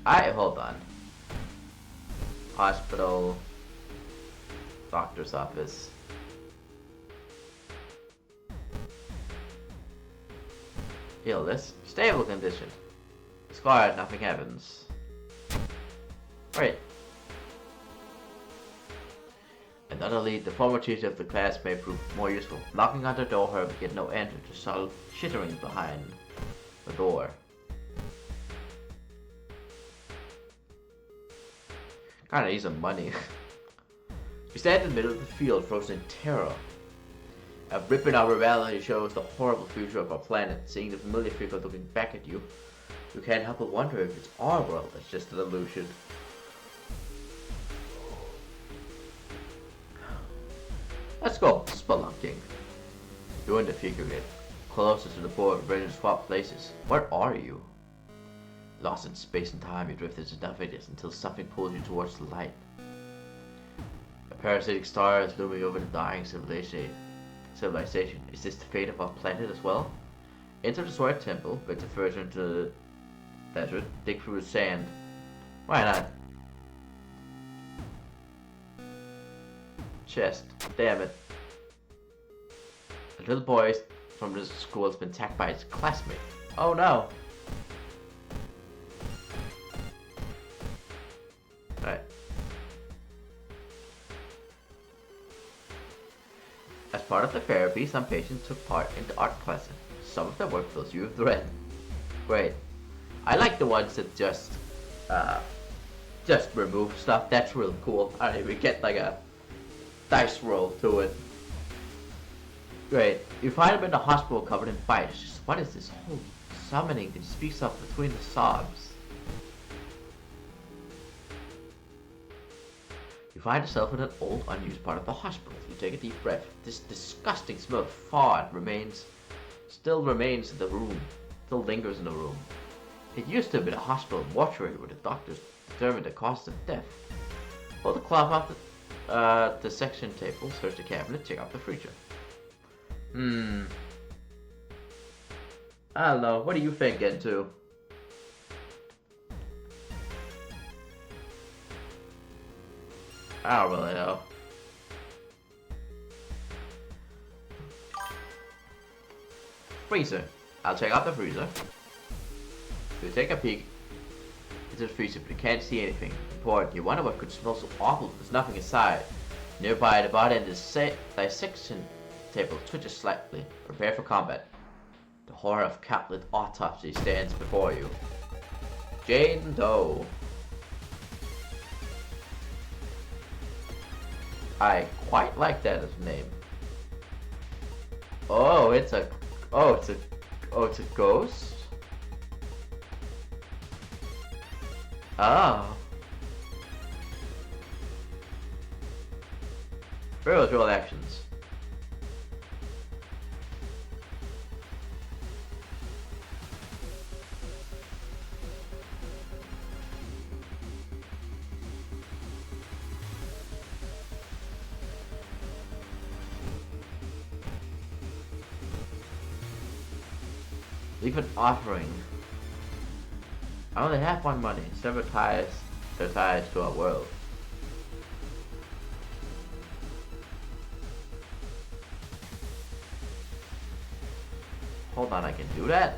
Alright, hold on. Hospital. Doctor's office. Illness. Stable condition. Scarred, nothing happens. Right. Another lead, the former teacher of the class may prove more useful. Knocking on the door, however, get no answer to subtle chittering behind the door. Kinda need some money. You stand in the middle of the field, frozen in terror. A rip in our reality shows the horrible future of our planet. Seeing the familiar figure looking back at you, you can't help but wonder if it's our world that's just an illusion. Let's go spelunking. You and the figure get closer to the board, ready to swap places. Where are you? Lost in space and time, you drift into nothingness until something pulls you towards the light. A parasitic star is looming over the dying civilization. Is this the fate of our planet as well? Enter the Sword Temple, venture further into the desert, dig through the sand. Why not? Chest. Damn it. A little boy from this school has been attacked by his classmate. Oh no! Right. As part of the therapy, some patients took part in the art class. Some of their work fills you with dread. Great. I like the ones that just remove stuff. That's really cool. I don't even get like a dice roll to it. Great. You find him in the hospital covered in bites. What is this whole summoning that he speaks of between the sobs? You find yourself in an old, unused part of the hospital. You take a deep breath. This disgusting smell of fart still remains in the room, still lingers in the room. It used to have been a hospital mortuary where the doctors determined the cause of death. Pull the cloth off the section table, search the cabinet, check out the freezer. I don't know. What do you think, Gentoo? I don't really know. Freezer. I'll check out the freezer. You take a peek into the freezer, but you can't see anything important. You wonder what could smell so awful. There's nothing inside. Nearby at the bottom end is dissection table twitches slightly. Prepare for combat. The horror of Caplet autopsy stands before you. Jane Doe. I quite like that as a name. Oh, it's a ghost? Oh. Real actions. Leave an offering. I only have one money. Sever ties their ties to our world. Hold on, I can do that?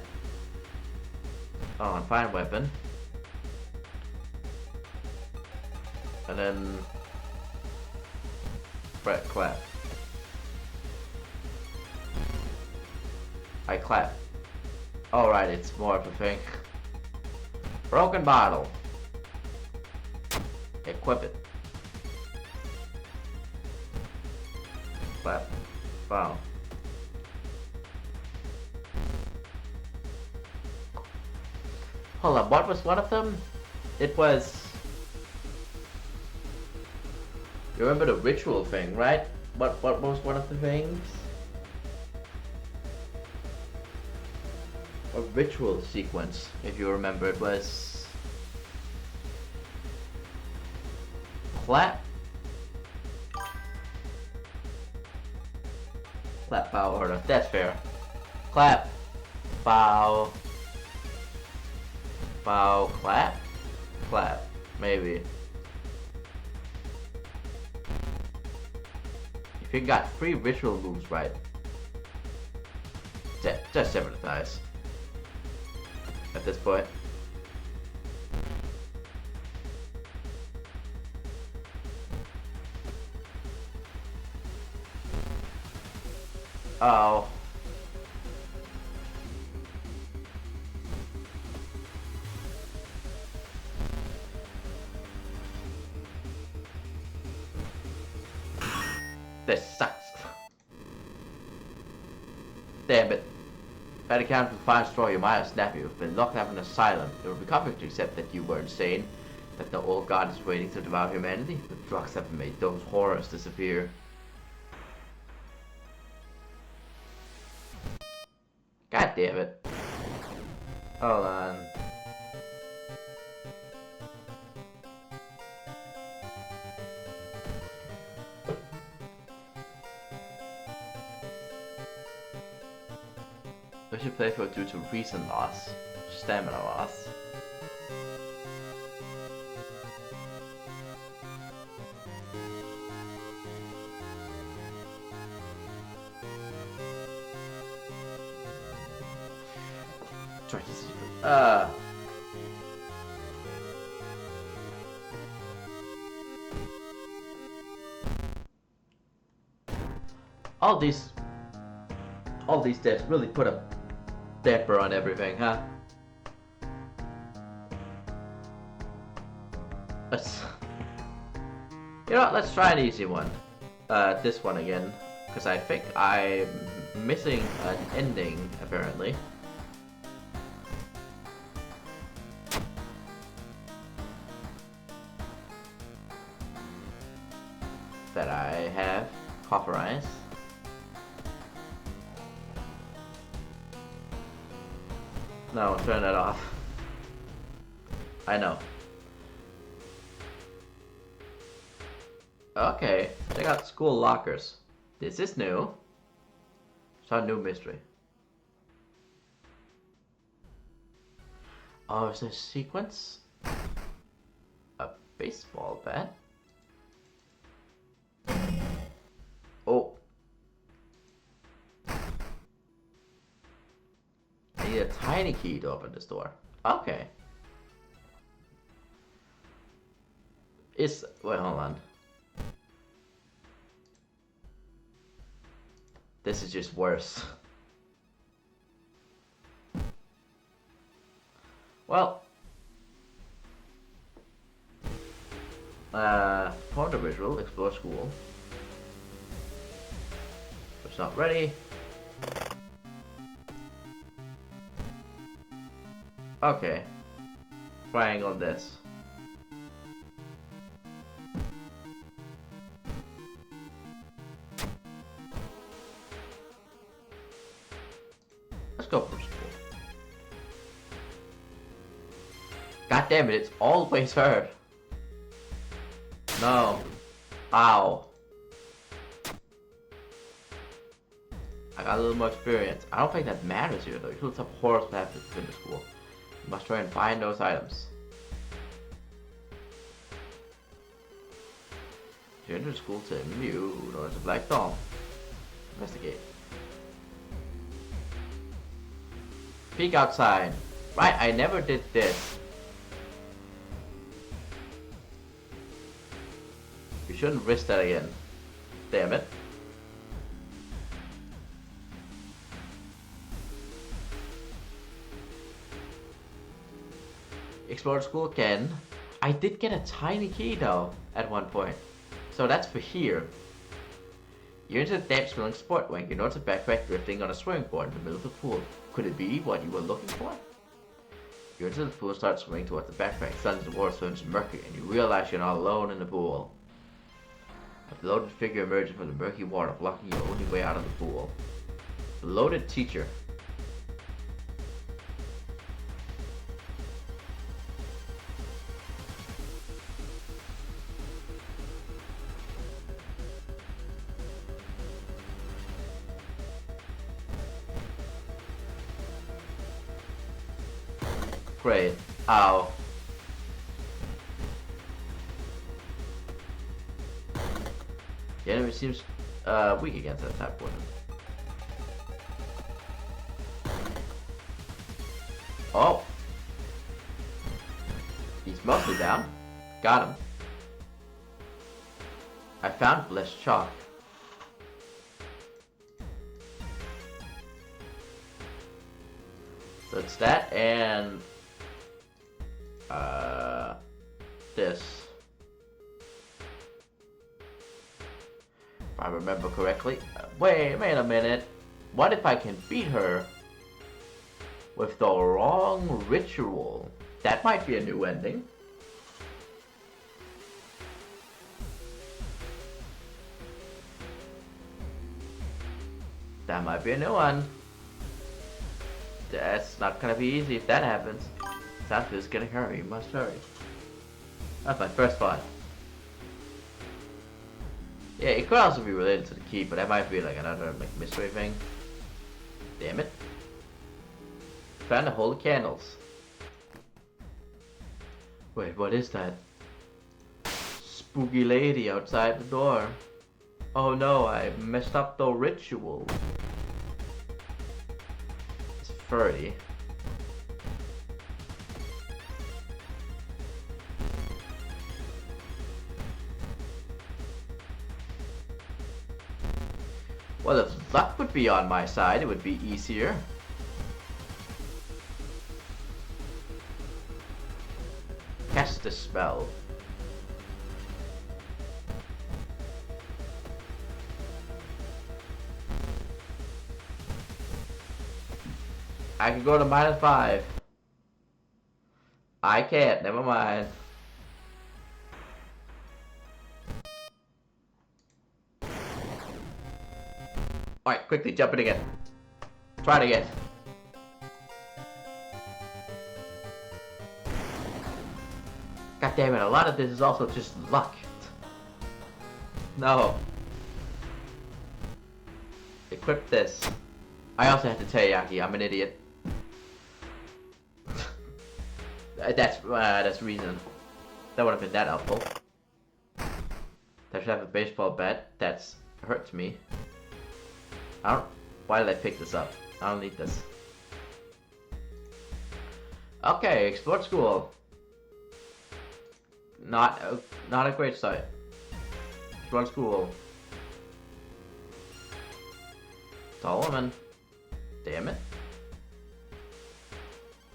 Oh, and find weapon. And then Brett clap. I clap. Alright, it's more of a thing. Broken bottle. Equip it. Clap. Wow. Hold on, what was one of them? It was... You remember the ritual thing, right? What was one of the things? A ritual sequence, if you remember, it was... Clap. Clap, bow, order. That's fair. Clap. Bow. Bow, clap? Clap. Maybe. If you got 3 ritual moves right. Just sever the ties. At this point. Oh. This sucks. Damn it. By the count of the fine story, you might have snapped. You've been locked up in an asylum. You will be comforted to accept that you were insane, that the old god is waiting to devour humanity, but drugs have made those horrors disappear. God damn it. Hold on. I should play for due to reason loss, stamina loss. Try to see. All these deaths really put a damper on everything, huh? You know what, let's try an easy one. This one again, because I think I'm missing an ending, apparently. That I have cauterized. No, turn that off. I know. Okay, check out school lockers. This is new. It's a new mystery. Oh, is there a sequence? A baseball bat? Oh. I need a tiny key to open this door. Okay. Wait, hold on. This is just worse. Well. Form the visual, explore school. It's not ready. Okay. Trying on this. Let's go for school. God damn it, it's always her. No. Ow. I got a little more experience. I don't think that matters here though. You should have horse paths in the school. You must try and find those items. If you enter the school to you notice a black doll. Investigate. Peek outside. Right, I never did this. You shouldn't risk that again. Damn it. Explore school again. I did get a tiny key though at one point. So that's for here. You're into the damp smelling sport wank. You notice a backpack drifting on a swimming board in the middle of the pool. Could it be what you were looking for? You're into the pool and start swimming towards the backpack. Suddenly the water turns murky and you realize you're not alone in the pool. A bloated figure emerges from the murky water, blocking your only way out of the pool. Bloated teacher. Great. Ow. The enemy seems weak against that type of weapon. Oh! He's mostly down. Got him. I found blessed chalk. So it's that and this. If I remember correctly. Wait a minute. What if I can beat her with the wrong ritual? That might be a new ending. That might be a new one. That's not gonna be easy if that happens. Santa's getting hurry, you must hurry. That's my first thought. Yeah, it could also be related to the key, but that might be like another mystery thing. Damn it. Found the holy candles. Wait, what is that? Spooky lady outside the door. Oh no, I messed up the ritual. It's furry. Well, if luck would be on my side, it would be easier. Cast a spell. I can go to -5. I can't, never mind. Alright, quickly jump it again. Try it again. God damn it, a lot of this is also just luck. No. Equip this. I also have to teriyaki, I'm an idiot. That's reason. That would have been that helpful. I should have a baseball bat. That's hurts me. Why did I pick this up? I don't need this. Okay, explore school. Not a great start. Explore school. Tall woman. Damn it.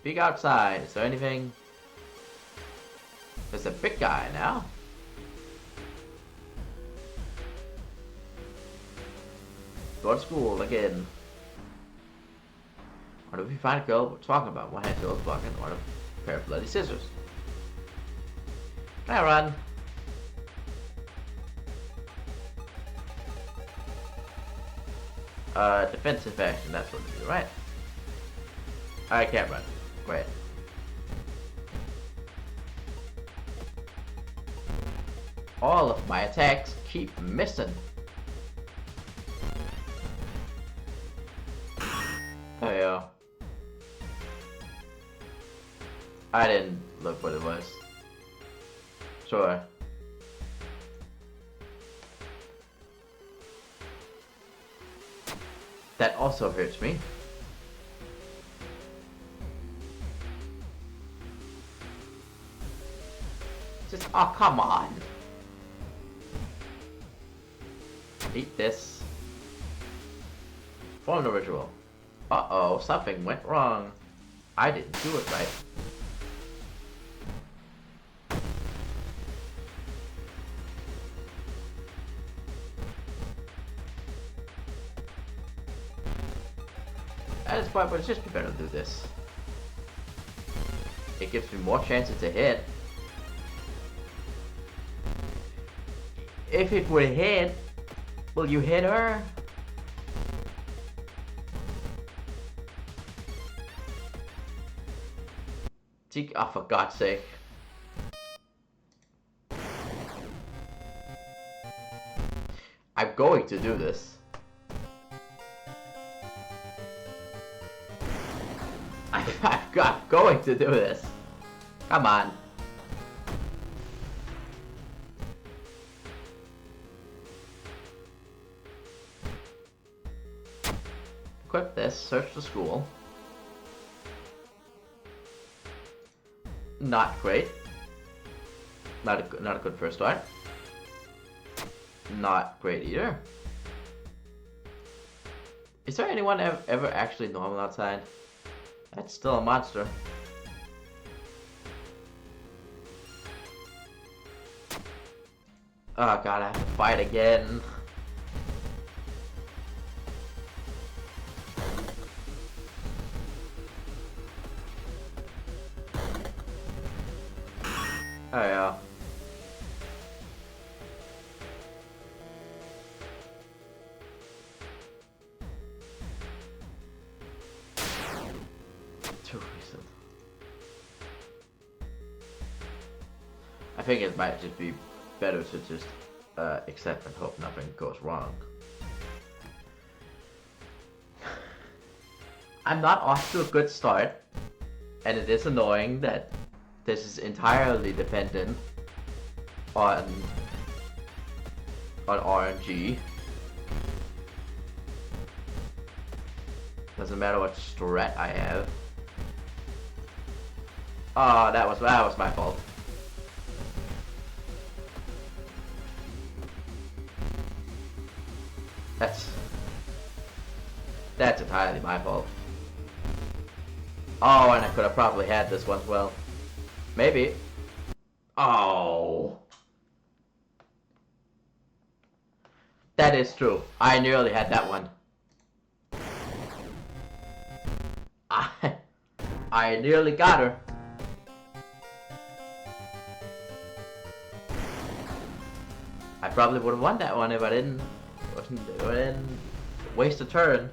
Peek outside. Is there anything? There's a big guy now. Go to school again. What if we find a girl we're talking about? One hand girl's walking on a pair of bloody scissors. Can I run? Defensive action, that's what it is, right? I can't run. Great. All of my attacks keep missing. There you go. I didn't look what it was. Sure. That also hurts me. Just, oh, come on. Eat this. Form the ritual. Uh-oh, something went wrong. I didn't do it right. At this point, but it's just better to do this. It gives me more chances to hit. If it would hit, will you hit her? Oh, for God's sake. I'm going to do this. I'm going to do this. Come on. Equip this, search the school. Not great. Not a good first start. Not great either. Is there anyone ever actually normal outside? That's still a monster. Oh god, I have to fight again. Oh yeah. Too recent. I think it might just be better to just accept and hope nothing goes wrong. I'm not off to a good start, and it is annoying that this is entirely dependent on RNG. Doesn't matter what strat I have. Oh, that was my fault. That's entirely my fault. Oh, and I could have probably had this one as well. Maybe. Oh. That is true. I nearly had that one. I, I nearly got her. I probably would have won that one if I didn't waste a turn.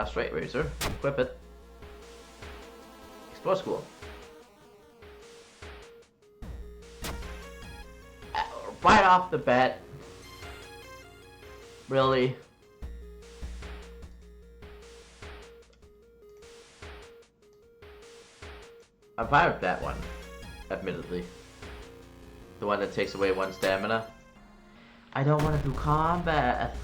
Straight razor, equip it. Explore school. Right off the bat. Really? I'm fine with that one, admittedly. The one that takes away one stamina. I don't want to do combat.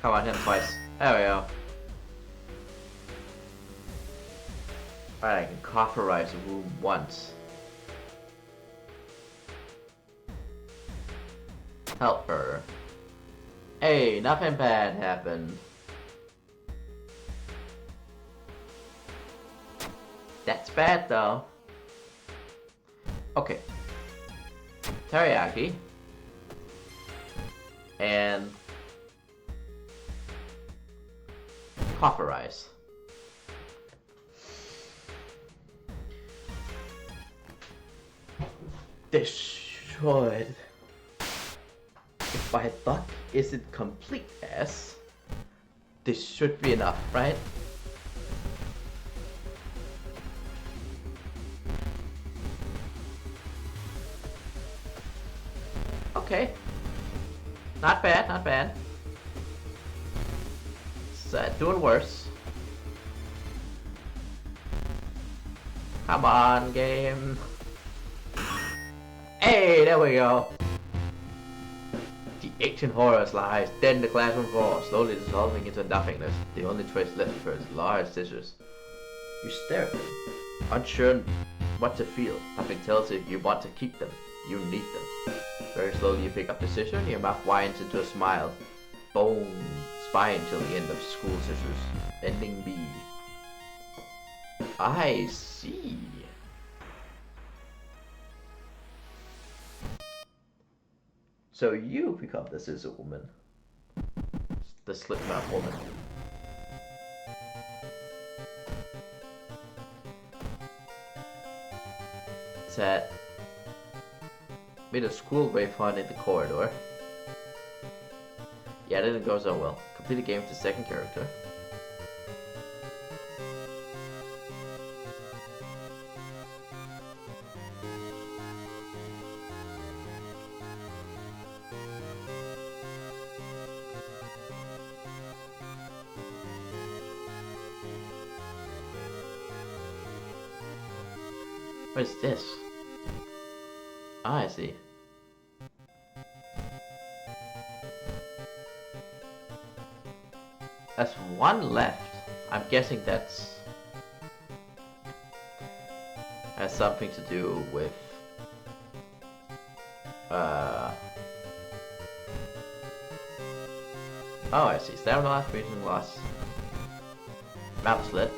Come on, hit him twice. There we go. Alright, I can cauterize a wound once. Help her. Hey, nothing bad happened. That's bad though. Okay. Teriyaki. And cauterize. Destroyed. If my luck isn't complete ass, this should be enough, right? Okay. Not bad, not bad. It's doing worse. Come on, game. Hey, there we go. The ancient horrors lies dead in the classroom floor, slowly dissolving into nothingness. The only trace left of her is large scissors. You stare at them, unsure what to feel. Nothing tells you you want to keep them. You need them. Very slowly you pick up the scissors and your mouth widens into a smile. Bone spine till the end of school scissors. Ending B. I see. So you become the scissor woman. The slipknot woman. Set. Made a school very fun in the corridor. Yeah, that didn't go so well. Complete the game with the second character. What is this? Ah, I see. That's one left. I'm guessing that's has something to do with oh, I see. Stamina loss, vision loss. Mouth slit.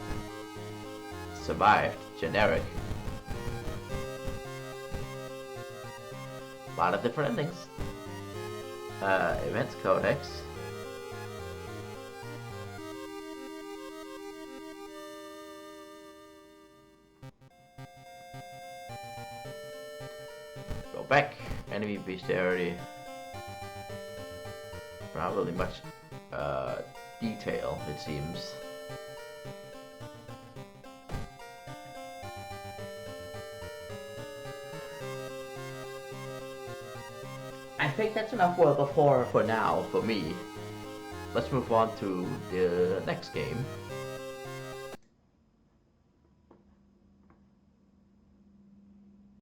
Survived. Generic. A lot of different endings. Events Codex. Go back. Enemy bestiality. Not really much detail, it seems. I think that's enough World of Horror for now, for me. Let's move on to the next game.